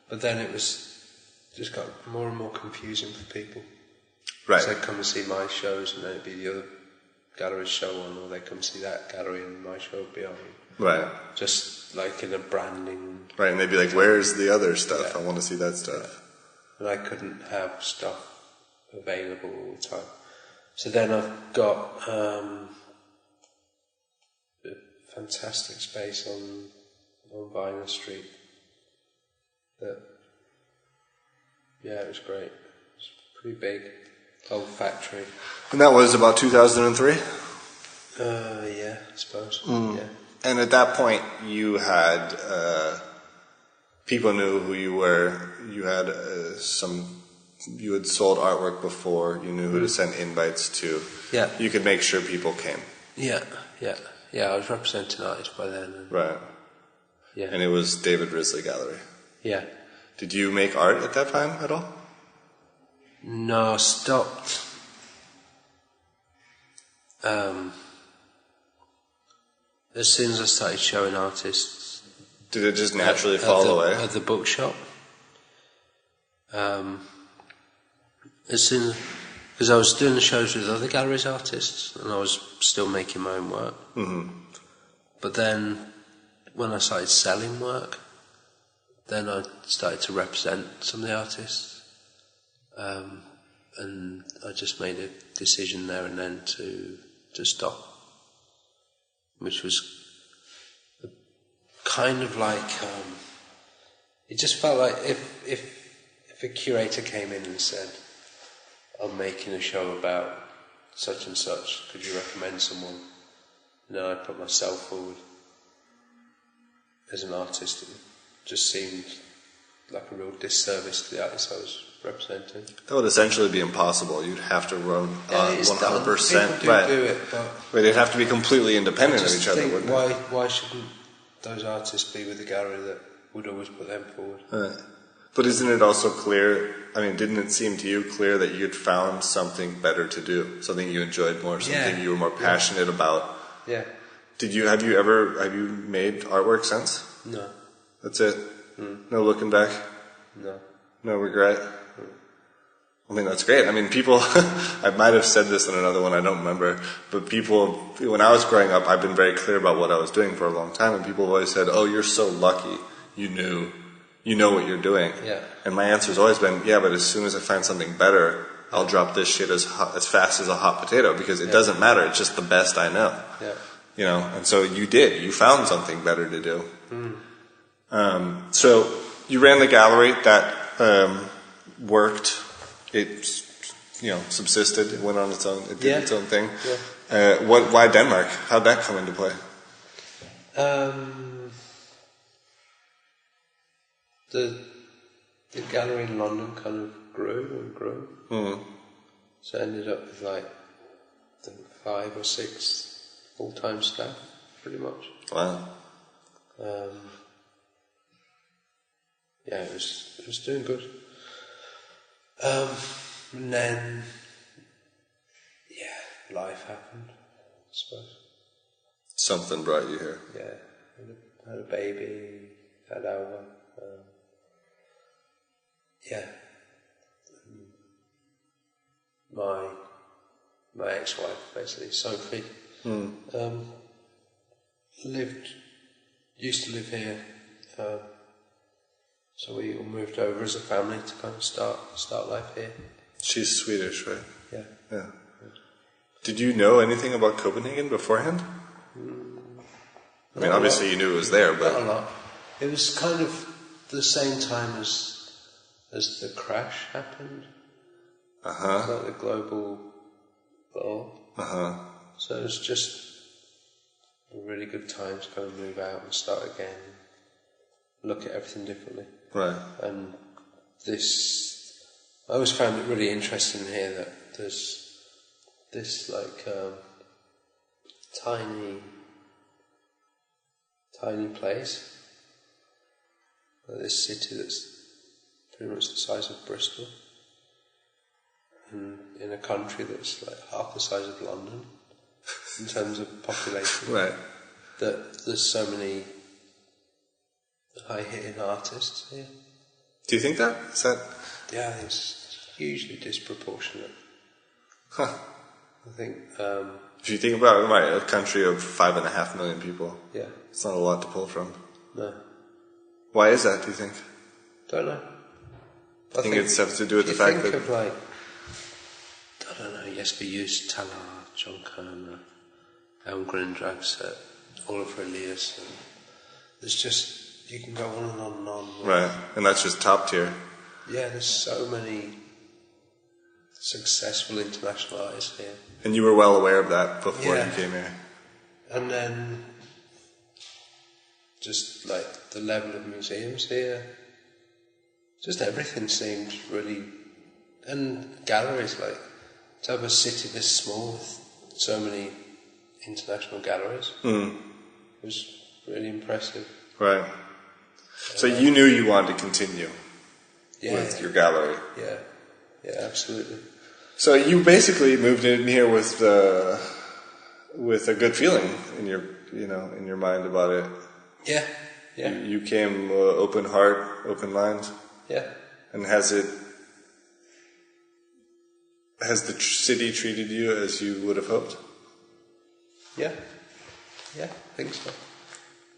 But then it was just got more and more confusing for people. Right. So they'd come and see my shows and then it'd be the other gallery's show on, or they'd come see that gallery and my show would be on. Right. Just like in a branding. Right, and they'd be like, where's the other stuff? Yeah. I want to see that stuff. Yeah. And I couldn't have stuff available all the time. So then I've got a fantastic space on Viner Street. Yeah, it was great. It's pretty big, old factory. And that was about 2003? Yeah, I suppose. Yeah. And at that point, you had people knew who you were. You had you had sold artwork before. You knew who to send invites to. Yeah. You could make sure people came. Yeah. I was representing artists by then. Right. Yeah. And it was David Risley Gallery. Yeah. Did you make art at that time at all? No, I stopped. As soon as I started showing artists. Did it just naturally fall away? At the bookshop. As soon because I was doing the shows with other galleries' artists and I was still making my own work. Mm-hmm. But then when I started selling work, then I started to represent some of the artists. And I just made a decision there and then to stop. Which was kind of like, it just felt like if a curator came in and said, I'm making a show about such and such, could you recommend someone? And then I put myself forward as an artist. It just seemed like a real disservice to the artist I was representing. That would essentially be impossible. You'd have to run 100%. People do it, but they'd have to be completely independent of each other, wouldn't they? Why shouldn't those artists be with the gallery that would always put them forward? Right. But isn't it also clear, didn't it seem to you clear that you'd found something better to do, something you enjoyed more, something you were more passionate about? Yeah. Have you made artwork since? No. That's it? No looking back? No. No regret? That's great. People, I might have said this in another one, I don't remember, but people, when I was growing up, I've been very clear about what I was doing for a long time, and people have always said, oh, you're so lucky, you know what you're doing. Yeah. And my answer's always been, yeah, but as soon as I find something better, I'll drop this shit as fast as a hot potato, because it doesn't matter, it's just the best I know. Yeah. And so you found something better to do. So you ran the gallery, that worked. It, subsisted. It went on its own. It did its own thing. Yeah. Why Denmark? How'd that come into play? The gallery in London kind of grew and grew. Mm-hmm. So I ended up with 5 or 6 full-time staff, pretty much. Wow. It was doing good. And then, life happened. suppose. Something brought you here. Yeah, had a baby, had Alva. Yeah. My ex-wife, basically, Sophie, used to live here, so we all moved over as a family to kind of start life here. She's Swedish, right? Yeah. Yeah. Did you know anything about Copenhagen beforehand? I mean, obviously you knew it was there, but... Not a lot. It was kind of the same time as the crash happened. Like the global fall. So it was just a really good time to kind of move out and start again, look at everything differently. Right. And I always found it really interesting here that there's this like tiny place, like this city that's pretty much the size of Bristol, and in a country that's like half the size of London in terms of population. Right. That there's so many high-hitting artists here. Do you think that? Is that... Yeah, I think it's hugely disproportionate. Huh. I think... if you think about it, a country of 5.5 million people, yeah, it's not a lot to pull from. No. Why is that, do you think? Don't know. I think it's have to do with the fact that... Think of like, I don't know, Jesper Juist, Talar, John Kerner, Elmgren, Dragset, Oliver Elias, and there's just, you can go on and on and on. Right, and that's just top tier. Yeah, there's so many successful international artists here. And you were well aware of that before you came here. And then just like the level of museums here, just everything seemed really, and galleries, like to have a city this small with so many international galleries was really impressive. Right. So you knew you wanted to continue with your gallery. Yeah, yeah, absolutely. So you basically moved in here with a good feeling in your mind about it. Yeah, yeah. You came open heart, open mind. Yeah. And has the city treated you as you would have hoped? Yeah, yeah, I think so.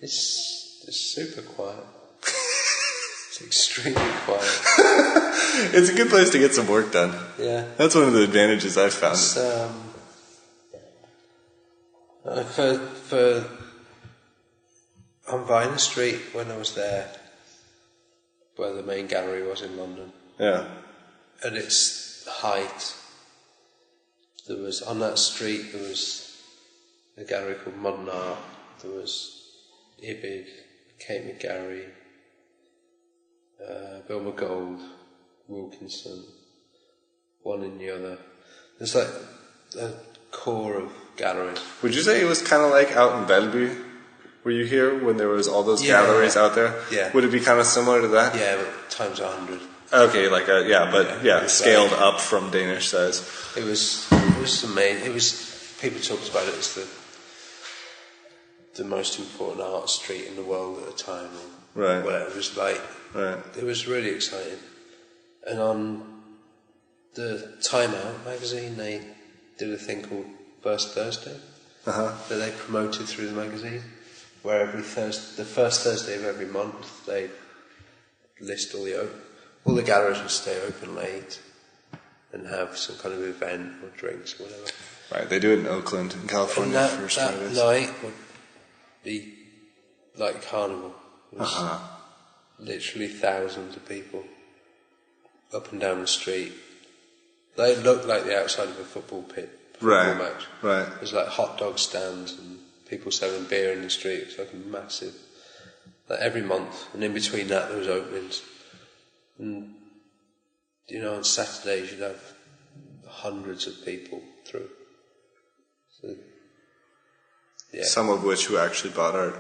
It's super quiet. It's extremely quiet. It's a good place to get some work done. Yeah. That's one of the advantages I've found. It's, on Viner Street, when I was there, where the main gallery was in London. Yeah. At its height, there was, on that street, there was a gallery called Modern Art, there was Ibid, Kate McGarry, Bill McGold, Wilkinson, one in the other. There's like a core of galleries. Would you say it was kind of like out in Bellevue? Were you here when there was all those galleries out there? Yeah. Would it be kind of similar to that? Yeah, but times 100. Okay, scaled up from Danish size. It was amazing. People talked about it as the most important art street in the world at the time. Right. Whatever it was like. Right. It was really exciting. And on the Time Out magazine, they did a thing called First Thursday that they promoted through the magazine, where the first Thursday of every month they list all the galleries would stay open late and have some kind of event or drinks or whatever. Right, they do it in Oakland, in California. And First that Fridays. night would be like carnival. It was literally thousands of people up and down the street. They looked like the outside of a football match. Right. There's like hot dog stands and people selling beer in the street. It was like massive. Like every month, and in between that there was openings. And on Saturdays you'd have hundreds of people through. So, yeah. Some of which who actually bought art.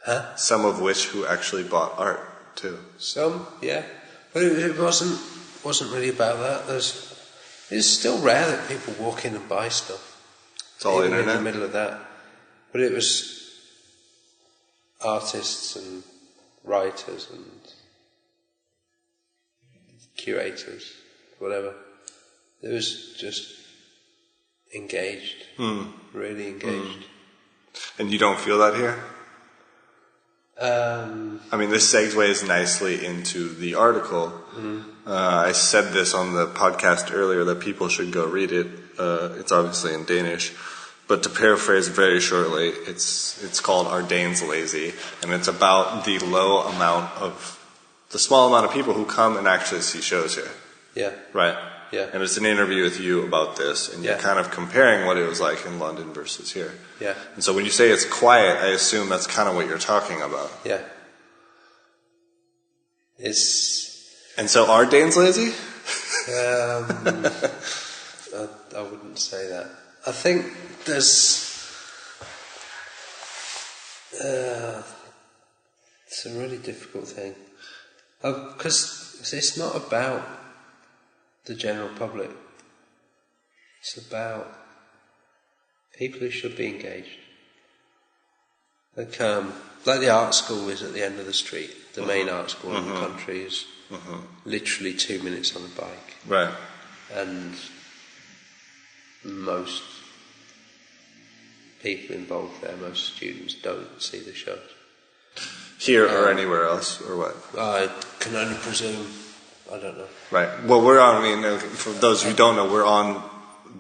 Huh? Some of which who actually bought art too. Some, yeah. But it wasn't really about that. It's still rare that people walk in and buy stuff. It's all even internet? in the middle of that. But it was artists and writers and curators, whatever. It was just engaged, really engaged. And you don't feel that here? I mean, this segues nicely into the article. I said this on the podcast earlier that people should go read it. It's obviously in Danish. But to paraphrase very shortly, it's called Are Danes Lazy? And it's about the small amount of people who come and actually see shows here. Yeah. Right? Yeah. And it's an interview with you about this, and you're kind of comparing what it was like in London versus here. Yeah. And so when you say it's quiet, I assume that's kind of what you're talking about. Yeah. And so are Danes lazy? I wouldn't say that. I think there's it's a really difficult thing. Because it's not about the general public. It's about people who should be engaged. Like the art school is at the end of the street. The main art school in the country is literally 2 minutes on a bike. Right. And most people involved there, most students, don't see the shows. Here or anywhere else, or what? I can only presume. I don't know. Right. Well, we're on, for those who don't know, we're on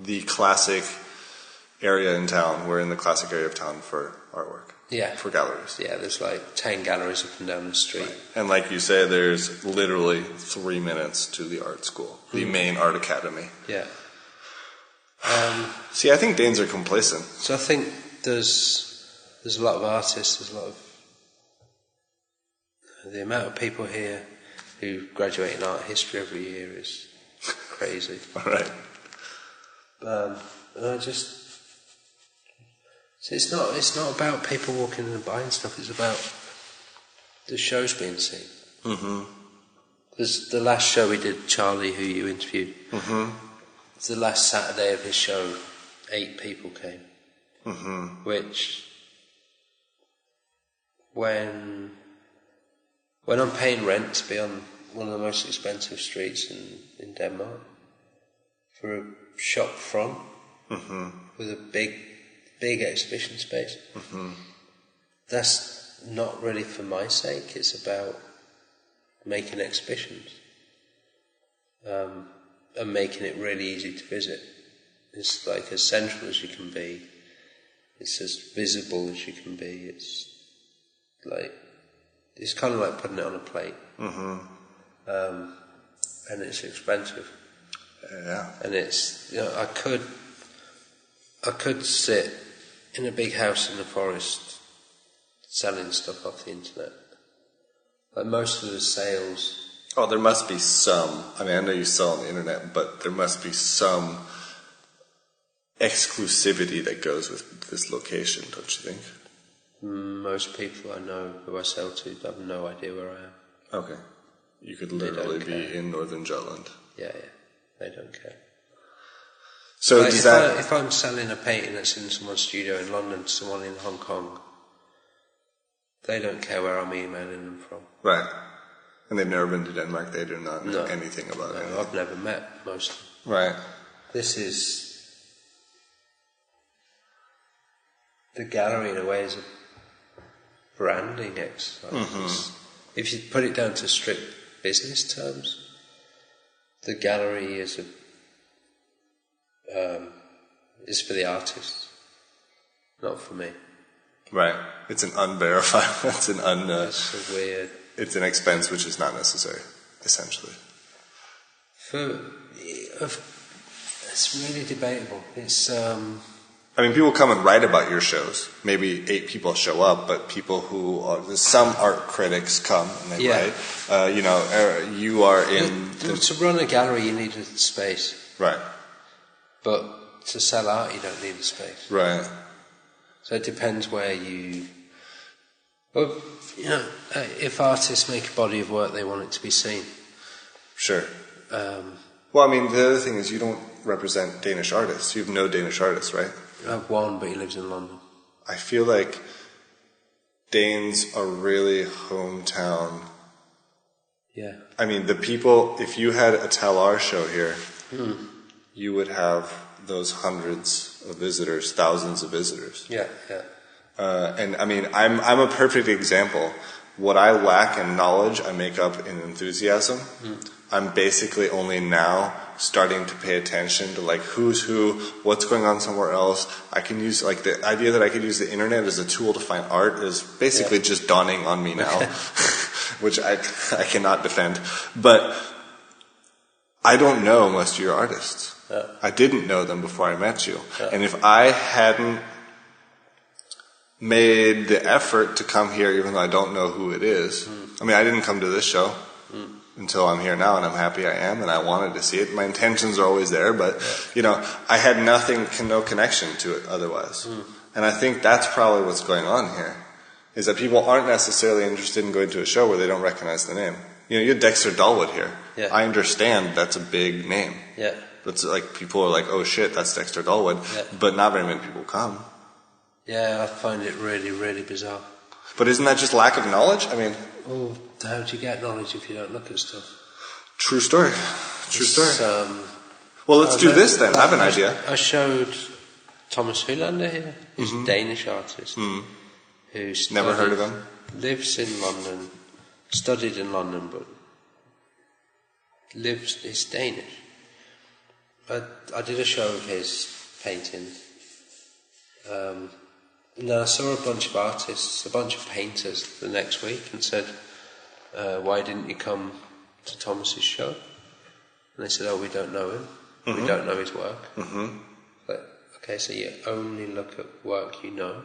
the classic area in town. We're in the classic area of town for artwork. Yeah. For galleries. Yeah, there's like 10 galleries up and down the street. Right. And like you say, there's literally 3 minutes to the art school, the main art academy. Yeah. See, I think Danes are complacent. So I think there's a lot of artists, there's a lot of... The amount of people here who graduate in art history every year is crazy. All right. And I just... So it's not about people walking in and buying stuff, it's about the shows being seen. There's the last show we did, Charlie, who you interviewed, it's the last Saturday of his show, 8 people came. Which, when I'm paying rent to be on one of the most expensive streets in Denmark, for a shop front, with a big exhibition space, that's not really for my sake, it's about making exhibitions and making it really easy to visit. It's like as central as you can be, it's as visible as you can be, it's kind of like putting it on a plate. And it's expensive. Yeah. And it's, I could sit in a big house in the forest selling stuff off the internet. Like most of the sales... Oh, there must be some. I mean, I know you sell on the internet, but there must be some exclusivity that goes with this location, don't you think? Most people I know who I sell to have no idea where I am. Okay. You could literally be in northern Jutland. Yeah. They don't care. So like does if I'm selling a painting that's in someone's studio in London to someone in Hong Kong, they don't care where I'm emailing them from. Right. And they've never been to Denmark, they do not know anything about it. No, I've never met most of them. Right. This is... The gallery, in a way, is a branding exercise. If you put it down to strict business terms, the gallery is for the artists, not for me. Right. It's an unverified. It's It's a weird. It's an expense which is not necessary, essentially. It's really debatable. It's. I mean, people come and write about your shows. Maybe 8 people show up, but people who are... Some art critics come and they write. You are in... To run a gallery, you need a space. Right. But to sell art, you don't need a space. Right. So it depends where you... Well, if artists make a body of work, they want it to be seen. Sure. Well, I mean, the other thing is you don't represent Danish artists. You have no Danish artists, right? I have one, but he lives in London. I feel like Danes are really hometown. Yeah. I mean, the people, if you had a Tell Our show here, you would have those hundreds of visitors, thousands of visitors. Yeah, yeah. And I mean, I'm a perfect example. What I lack in knowledge, I make up in enthusiasm. I'm basically only now starting to pay attention to like who's who, what's going on somewhere else. I can use like the idea that I could use the internet as a tool to find art is basically just dawning on me now, which I cannot defend. But I don't know most of your artists. Yeah. I didn't know them before I met you. Yeah. And if I hadn't made the effort to come here, even though I don't know who it is, I mean, I didn't come to this show until I'm here now, and I'm happy I am, and I wanted to see it. My intentions are always there, but, you know, I had no connection to it otherwise. And I think that's probably what's going on here, is that people aren't necessarily interested in going to a show where they don't recognize the name. You know, you had Dexter Dahlwood here. Yeah. I understand that's a big name. Yeah. That's like, people are like, oh shit, that's Dexter Dahlwood. Yeah. But not very many people come. Yeah, I find it really, really bizarre. But isn't that just lack of knowledge? I mean... Oh, how do you get knowledge if you don't look at stuff? True story. True story. Well, let's I do this then. I have an idea. I showed Thomas Hoolander here. He's a Danish artist. Who studied, Never heard of him. Lives in London, studied in London, but he's Danish. I did a show of his painting. And then I saw a bunch of artists, a bunch of painters the next week and said, why didn't you come to Thomas's show? And they said, oh, we don't know him. We don't know his work. But, okay, so you only look at work you know,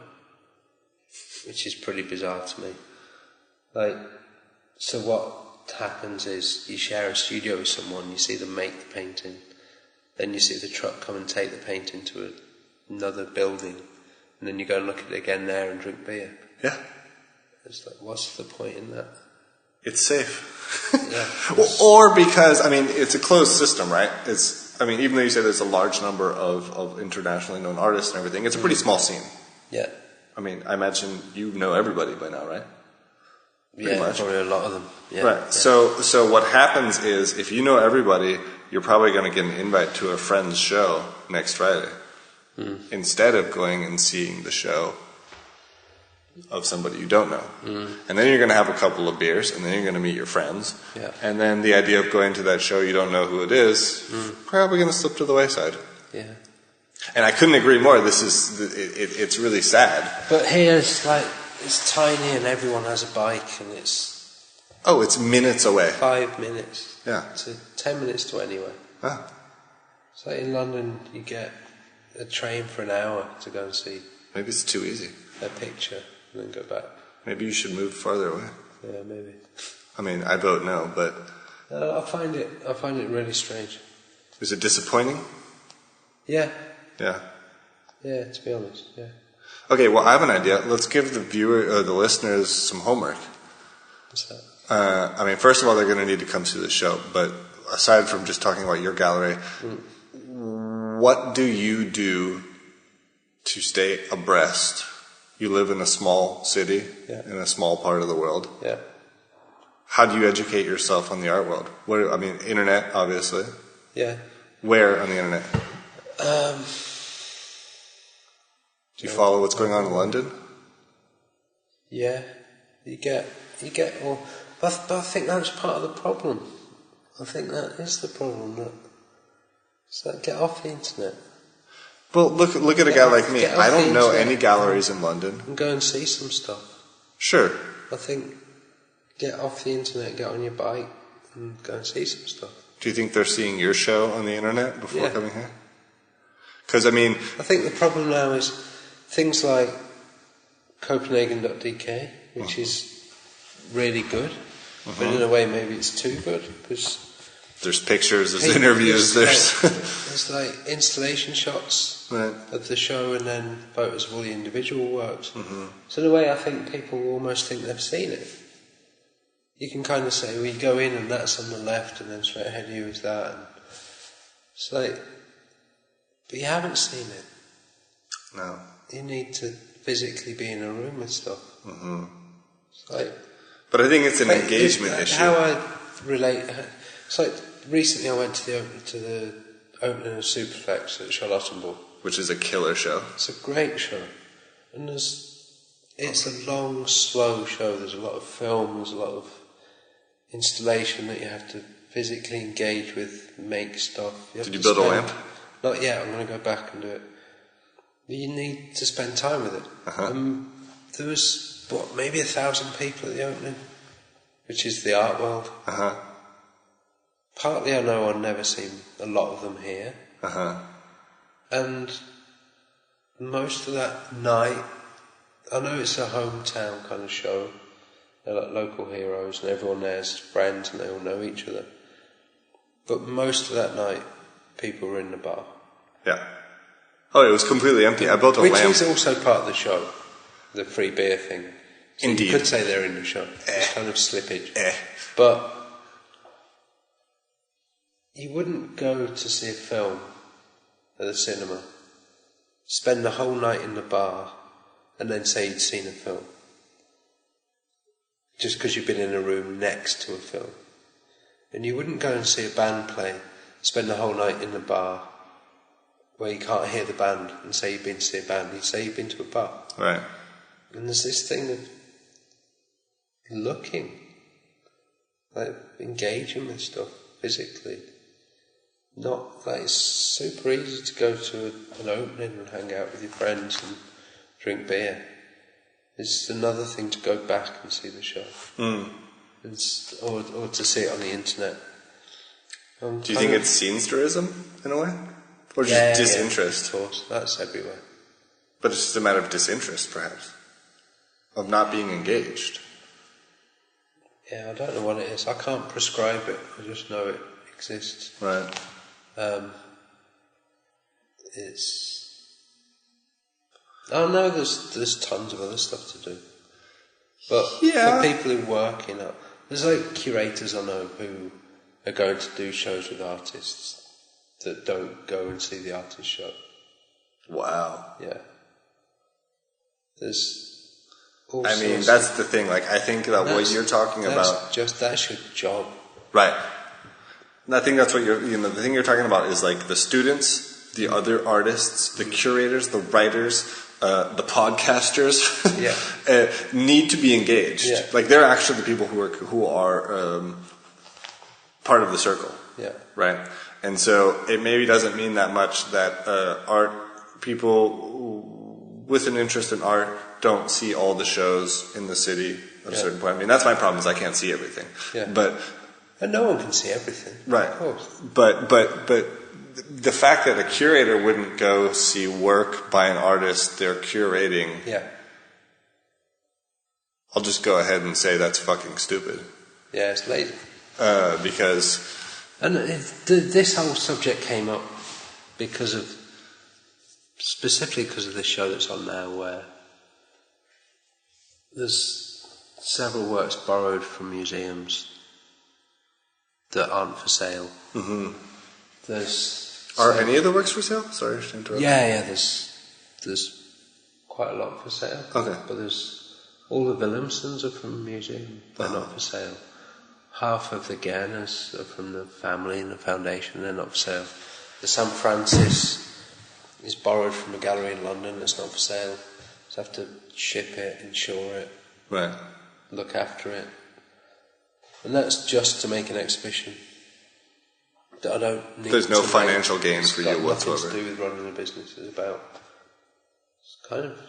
which is pretty bizarre to me. Like, so what happens is you share a studio with someone, you see them make the painting, then you see the truck come and take the painting to another building, and then you go and look at it again there and drink beer. Yeah. It's like, what's the point in that? It's safe. Yeah. Well, or because, I mean, it's a closed system, right? I mean, even though you say there's a large number of internationally known artists and everything, it's a pretty small scene. Yeah. I mean, I imagine you know everybody by now, right? Pretty much. Probably a lot of them. Yeah. Right. Yeah. So what happens is, if you know everybody, you're probably going to get an invite to a friend's show next Friday. Instead of going and seeing the show of somebody you don't know. And then you're going to have a couple of beers, and then you're going to meet your friends. Yeah. And then the idea of going to that show you don't know who it is, probably going to slip to the wayside. Yeah. And I couldn't agree more. It's really sad. But here it's like, it's tiny and everyone has a bike and it's... Oh, it's minutes away. 5 minutes. Yeah. To 10 minutes to anywhere. Ah. So in London you get a train for an hour to go and see... Maybe it's too easy. A picture and then go back. Maybe you should move farther away. Yeah, maybe. I mean, I vote no, but... I find it really strange. Is it disappointing? Yeah. Yeah. Yeah, to be honest, yeah. Okay, well, I have an idea. Let's give the listeners some homework. What's that? I mean, first of all, they're going to need to come to the show. But aside from just talking about your gallery, what do you do to stay abreast? You live in a small city, in a small part of the world. Yeah. How do you educate yourself on the art world? I mean, internet, obviously. Yeah. Where on the internet? Do you follow what's going on in London? Yeah, you get. Well, but I think that's part of the problem. I think that is the problem. That get off the internet. Well, look at a guy like me. I don't know any galleries in London. And go and see some stuff. Sure. I think get off the internet, get on your bike, and go and see some stuff. Do you think they're seeing your show on the internet before coming here? Because I mean, I think the problem now is things like Copenhagen.dk, which is really good, but in a way maybe it's too good because there's pictures, there's interviews, there's like installation shots of the show and then photos of all the individual works. So in a way I think people almost think they've seen it. You can kind of say, well, you go in and that's on the left and then straight ahead of you is that. And it's like, but you haven't seen it. No. You need to physically be in a room with stuff. Mm-hmm. It's like, but I think it's an engagement issue. How I relate... It's like, recently I went to the opening of Superflex at Charlottenburg. Which is a killer show. It's a great show. And it's a long, slow show. There's a lot of film, there's a lot of installation that you have to physically engage with, make stuff. Did you build a lamp? Not yet, I'm going to go back and do it. You need to spend time with it. There was, maybe 1,000 people at the opening, which is the art world. Partly I know I've never seen a lot of them here. And most of that night, I know it's a hometown kind of show. They're like local heroes and everyone there's friends and they all know each other. But most of that night, people were in the bar. Yeah. Oh, it was completely empty. I built a lamp. Which is also part of the show, the free beer thing. So Indeed. You could say they're in the show. It's kind of slippage. But you wouldn't go to see a film at the cinema, spend the whole night in the bar, and then say you'd seen a film. Just because you've been in a room next to a film. And you wouldn't go and see a band play, spend the whole night in the bar, where you can't hear the band, and say you've been to see a band. You'd say you've been to a bar. Right. And there's this thing of looking, like engaging with stuff physically. Not like it's super easy to go to an opening and hang out with your friends and drink beer. It's another thing to go back and see the show, or to see it on the internet. Do you think it's scenesterism in a way, or just disinterest? Yeah, of course, that's everywhere. But it's just a matter of disinterest, perhaps, of not being engaged. Yeah, I don't know what it is. I can't prescribe it. I just know it exists. Right. There's tons of other stuff to do. But for people who work in it, there's like curators I know who are going to do shows with artists that don't go and see the artist show. Wow. Yeah. There's that's the thing. Like, I think that what you're talking about... That's your job. Right. And I think that's what the thing you're talking about is like the students, the other artists, the curators, the writers, the podcasters need to be engaged. Yeah. Like, they're actually the people who are part of the circle. Yeah. Right. And so it maybe doesn't mean that much that art people with an interest in art don't see all the shows in the city at a certain point. I mean, that's my problem, is I can't see everything. Yeah. And no one can see everything. Right. Of course. But the fact that a curator wouldn't go see work by an artist they're curating, I'll just go ahead and say that's fucking stupid. Yeah, it's lazy. Because... And this whole subject came up specifically because of this show that's on now, where there's several works borrowed from museums that aren't for sale. Mm-hmm. Are any of the works for sale? Sorry to interrupt. Yeah. There's quite a lot for sale. Okay. But all the Williamsons are from a museum. They're not for sale. Half of the Guernas are from the family and the foundation. They're not for sale. The St. Francis is borrowed from a gallery in London. It's not for sale. So I have to ship it, insure it, right, look after it. And that's just to make an exhibition. That I don't need. There's no financial gain for you whatsoever. Nothing to do with running a business. It's kind of.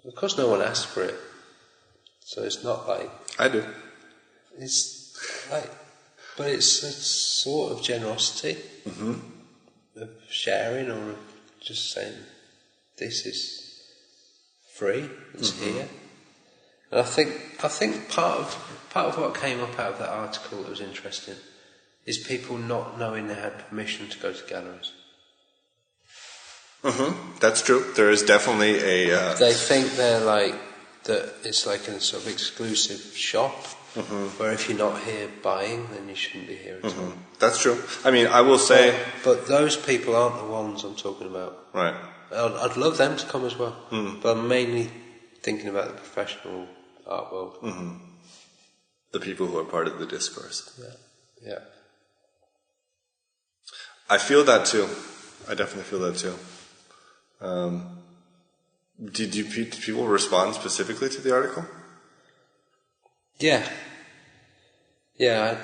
Of course, no one asked for it, so it's not like. I do. It's like, but it's a sort of generosity of sharing, or of just saying, "This is free. It's here." And I think part of what came up out of that article that was interesting is people not knowing they had permission to go to galleries. That's true. There is definitely a... They think they're like, that it's like a sort of exclusive shop, where if you're not here buying, then you shouldn't be here at all. That's true. I mean, I will say... But those people aren't the ones I'm talking about. Right. I'd love them to come as well. But I'm mainly thinking about the professional art world. The people who are part of the discourse. Yeah. I feel that too. I definitely feel that too. Did people respond specifically to the article? Yeah. Yeah,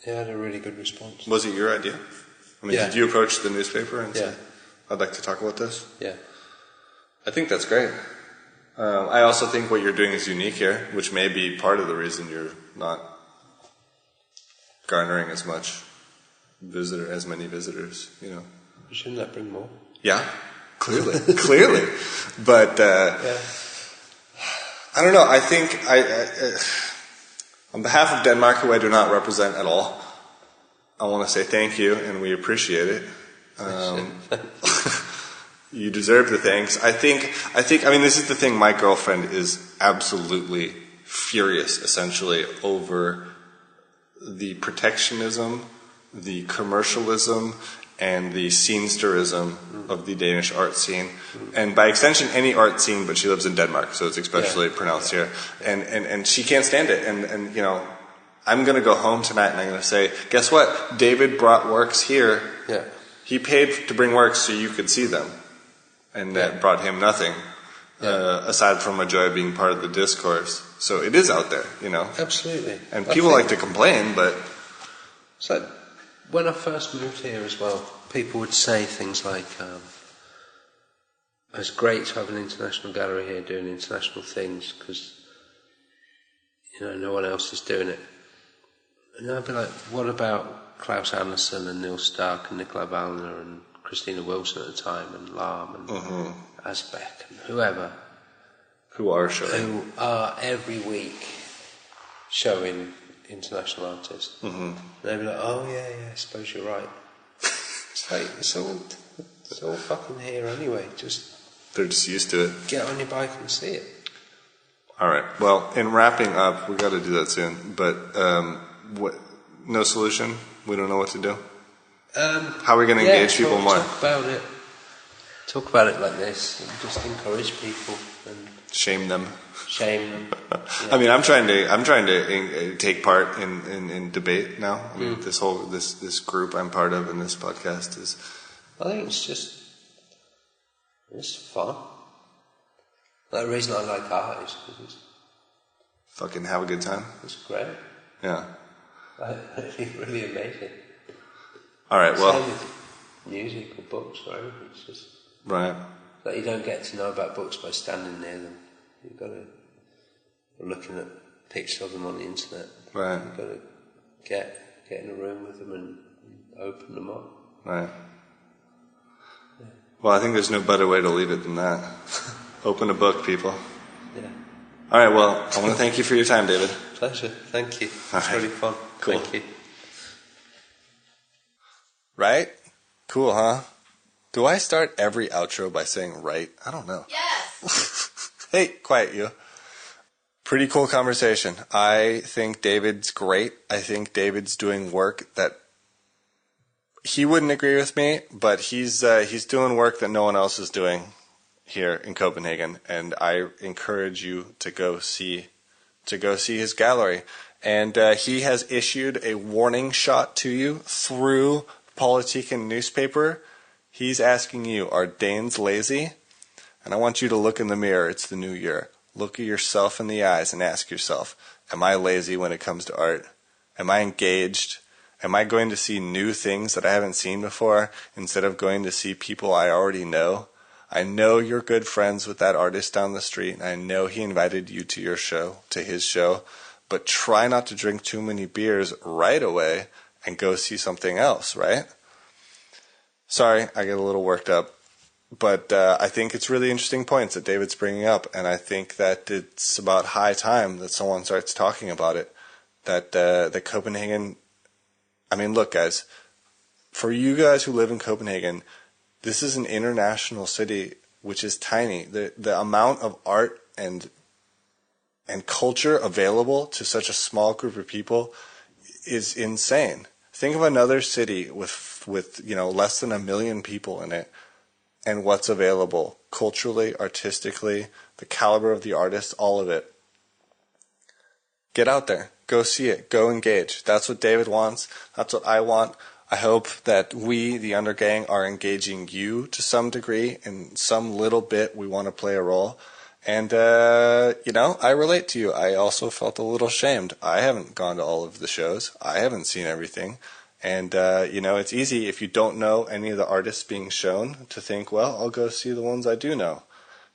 I had a really good response. Was it your idea? I mean, did you approach the newspaper and say, I'd like to talk about this? Yeah. I think that's great. I also think what you're doing is unique here, which may be part of the reason you're not garnering as many visitors, you know. Shouldn't that bring more? Yeah, clearly. But, I don't know, I think on behalf of Denmark, who I do not represent at all, I want to say thank you, and we appreciate it. You deserve the thanks. I mean, this is the thing, my girlfriend is absolutely furious, essentially, over the protectionism, the commercialism, and the scenesterism of the Danish art scene. And by extension, any art scene, but she lives in Denmark, so it's especially pronounced here. And she can't stand it. And you know, I'm going to go home tonight and I'm going to say, guess what? David brought works here. Yeah. He paid to bring works so you could see them. And that brought him nothing, aside from a joy of being part of the discourse. So it is out there, you know. Absolutely. And people like to complain, but... So, when I first moved here as well, people would say things like, it's great to have an international gallery here doing international things because, you know, no one else is doing it. And I'd be like, what about Klaus Andersen and Neil Stark and Nicola Wallner and Christina Wilson at the time and Lam and Asbeck and whoever. Who are showing. Who are every week showing international artists. And they'd be like, oh yeah, I suppose you're right. It's like, it's all fucking here anyway. They're just used to it. Get on your bike and see it. Alright, well, in wrapping up, we got to do that soon, but no solution? We don't know what to do? How are we going to engage people more? Talk about it like this, and just encourage people and shame them. Yeah. I mean, I'm trying to take part in debate now. I mean, this group I'm part of in this podcast is. I think it's fun. The reason I like art is because it's fucking have a good time. It's great. Yeah. It's really amazing. All right, well. Same with music or books or everything. It's just right. Like you don't get to know about books by standing near them. You've got to looking at pictures of them on the internet. Right. You've got to get in a room with them and open them up. Right. Yeah. Well, I think there's no better way to leave it than that. Open a book, people. Yeah. All right. Well, I want to thank you for your time, David. Pleasure. Thank you. It's really fun. Cool. Thank you. Right? Cool, huh? Do I start every outro by saying right? I don't know. Yes. Hey, quiet you. Pretty cool conversation. I think David's great. I think David's doing work that he wouldn't agree with me, but he's doing work that no one else is doing here in Copenhagen, and I encourage you to go see his gallery. And he has issued a warning shot to you through Politiken newspaper. He's asking you, are Danes lazy? And I want you to look in the mirror. It's the new year. Look at yourself in the eyes and ask yourself, am I lazy when it comes to art? Am I engaged? Am I going to see new things that I haven't seen before instead of going to see people I already know? I know you're good friends with that artist down the street, and I know he invited you to his show, but try not to drink too many beers right away and go see something else, right? Sorry, I get a little worked up. But I think it's really interesting points that David's bringing up, and I think that it's about high time that someone starts talking about it. That Copenhagen, I mean, look, guys, for you guys who live in Copenhagen, this is an international city which is tiny. The amount of art and culture available to such a small group of people is insane. Think of another city with less than 1 million people in it, and what's available culturally, artistically, the caliber of the artist, all of it. Get out there. Go see it. Go engage. That's what David wants. That's what I want. I hope that we, the Undergang, are engaging you to some degree. In some little bit, we want to play a role. And, I relate to you. I also felt a little shamed. I haven't gone to all of the shows. I haven't seen everything. And, it's easy if you don't know any of the artists being shown to think, well, I'll go see the ones I do know.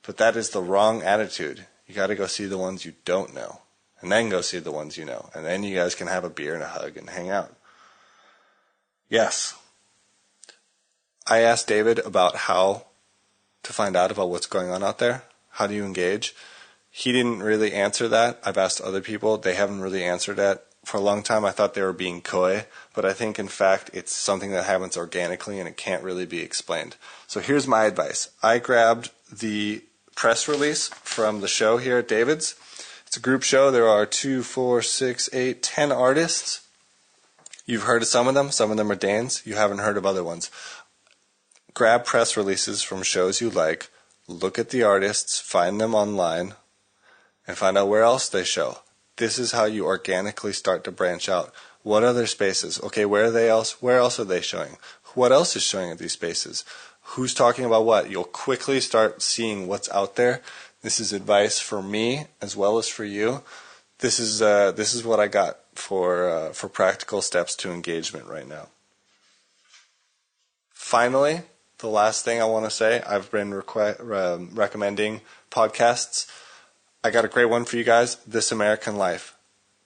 But that is the wrong attitude. You got to go see the ones you don't know. And then go see the ones you know. And then you guys can have a beer and a hug and hang out. Yes. I asked David about how to find out about what's going on out there. How do you engage? He didn't really answer that. I've asked other people. They haven't really answered that. For a long time, I thought they were being coy. But I think, in fact, it's something that happens organically and it can't really be explained. So here's my advice. I grabbed the press release from the show here at David's. It's a group show. There are 2, 4, 6, 8, 10 artists. You've heard of some of them. Some of them are Danes. You haven't heard of other ones. Grab press releases from shows you like. Look at the artists. Find them online. And find out where else they show. This is how you organically start to branch out. What other spaces? Okay, where else are they showing? What else is showing at these spaces? Who's talking about what? You'll quickly start seeing what's out there. This is advice for me as well as for you. This is what I got for practical steps to engagement right now. Finally, the last thing I want to say, I've been recommending podcasts. I got a great one for you guys, This American Life.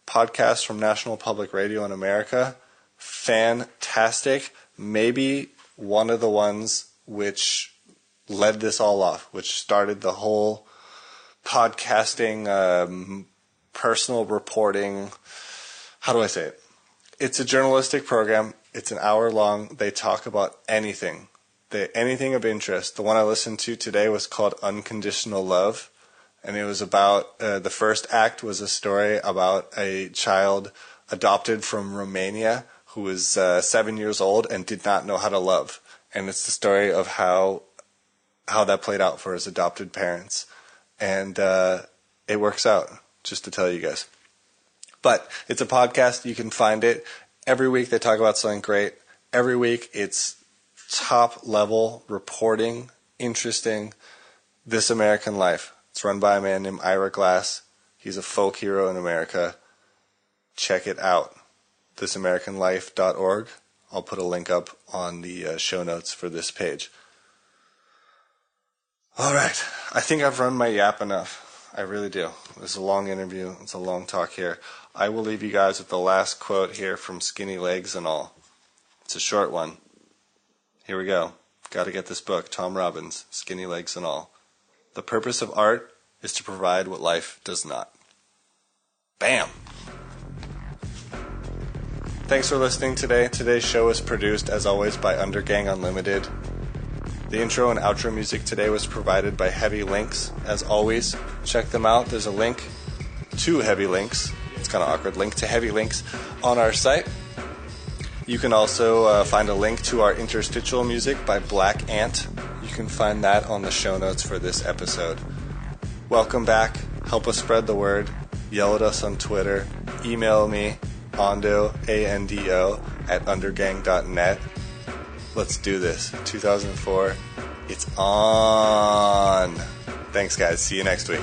Podcast from National Public Radio in America. Fantastic. Maybe one of the ones which led this all off, which started the whole podcasting, personal reporting. How do I say it? It's a journalistic program. It's an hour long. They talk about anything. Anything of interest. The one I listened to today was called Unconditional Love. And it was about, the first act was a story about a child adopted from Romania who was 7 years old and did not know how to love. And it's the story of how that played out for his adopted parents. And it works out, just to tell you guys. But it's a podcast. You can find it. Every week they talk about something great. Every week it's top-level reporting, interesting, This American Life. It's run by a man named Ira Glass. He's a folk hero in America. Check it out. thisamericanlife.org. I'll put a link up on the show notes for this page. All right. I think I've run my yap enough. I really do. This is a long interview. It's a long talk here. I will leave you guys with the last quote here from Skinny Legs and All. It's a short one. Here we go. Got to get this book. Tom Robbins, Skinny Legs and All. The purpose of art is to provide what life does not. Bam! Thanks for listening today. Today's show is produced, as always, by Undergang Unlimited. The intro and outro music today was provided by Heavy Links. As always, check them out. There's a link to Heavy Links. It's kind of awkward. Link to Heavy Links on our site. You can also find a link to our interstitial music by Black Ant. You can find that on the show notes for this episode. Welcome back. Help us spread the word. Yell at us on Twitter. Email me, Ando, ANDO, @undergang.net. Let's do this. 2004. It's on. Thanks, guys. See you next week.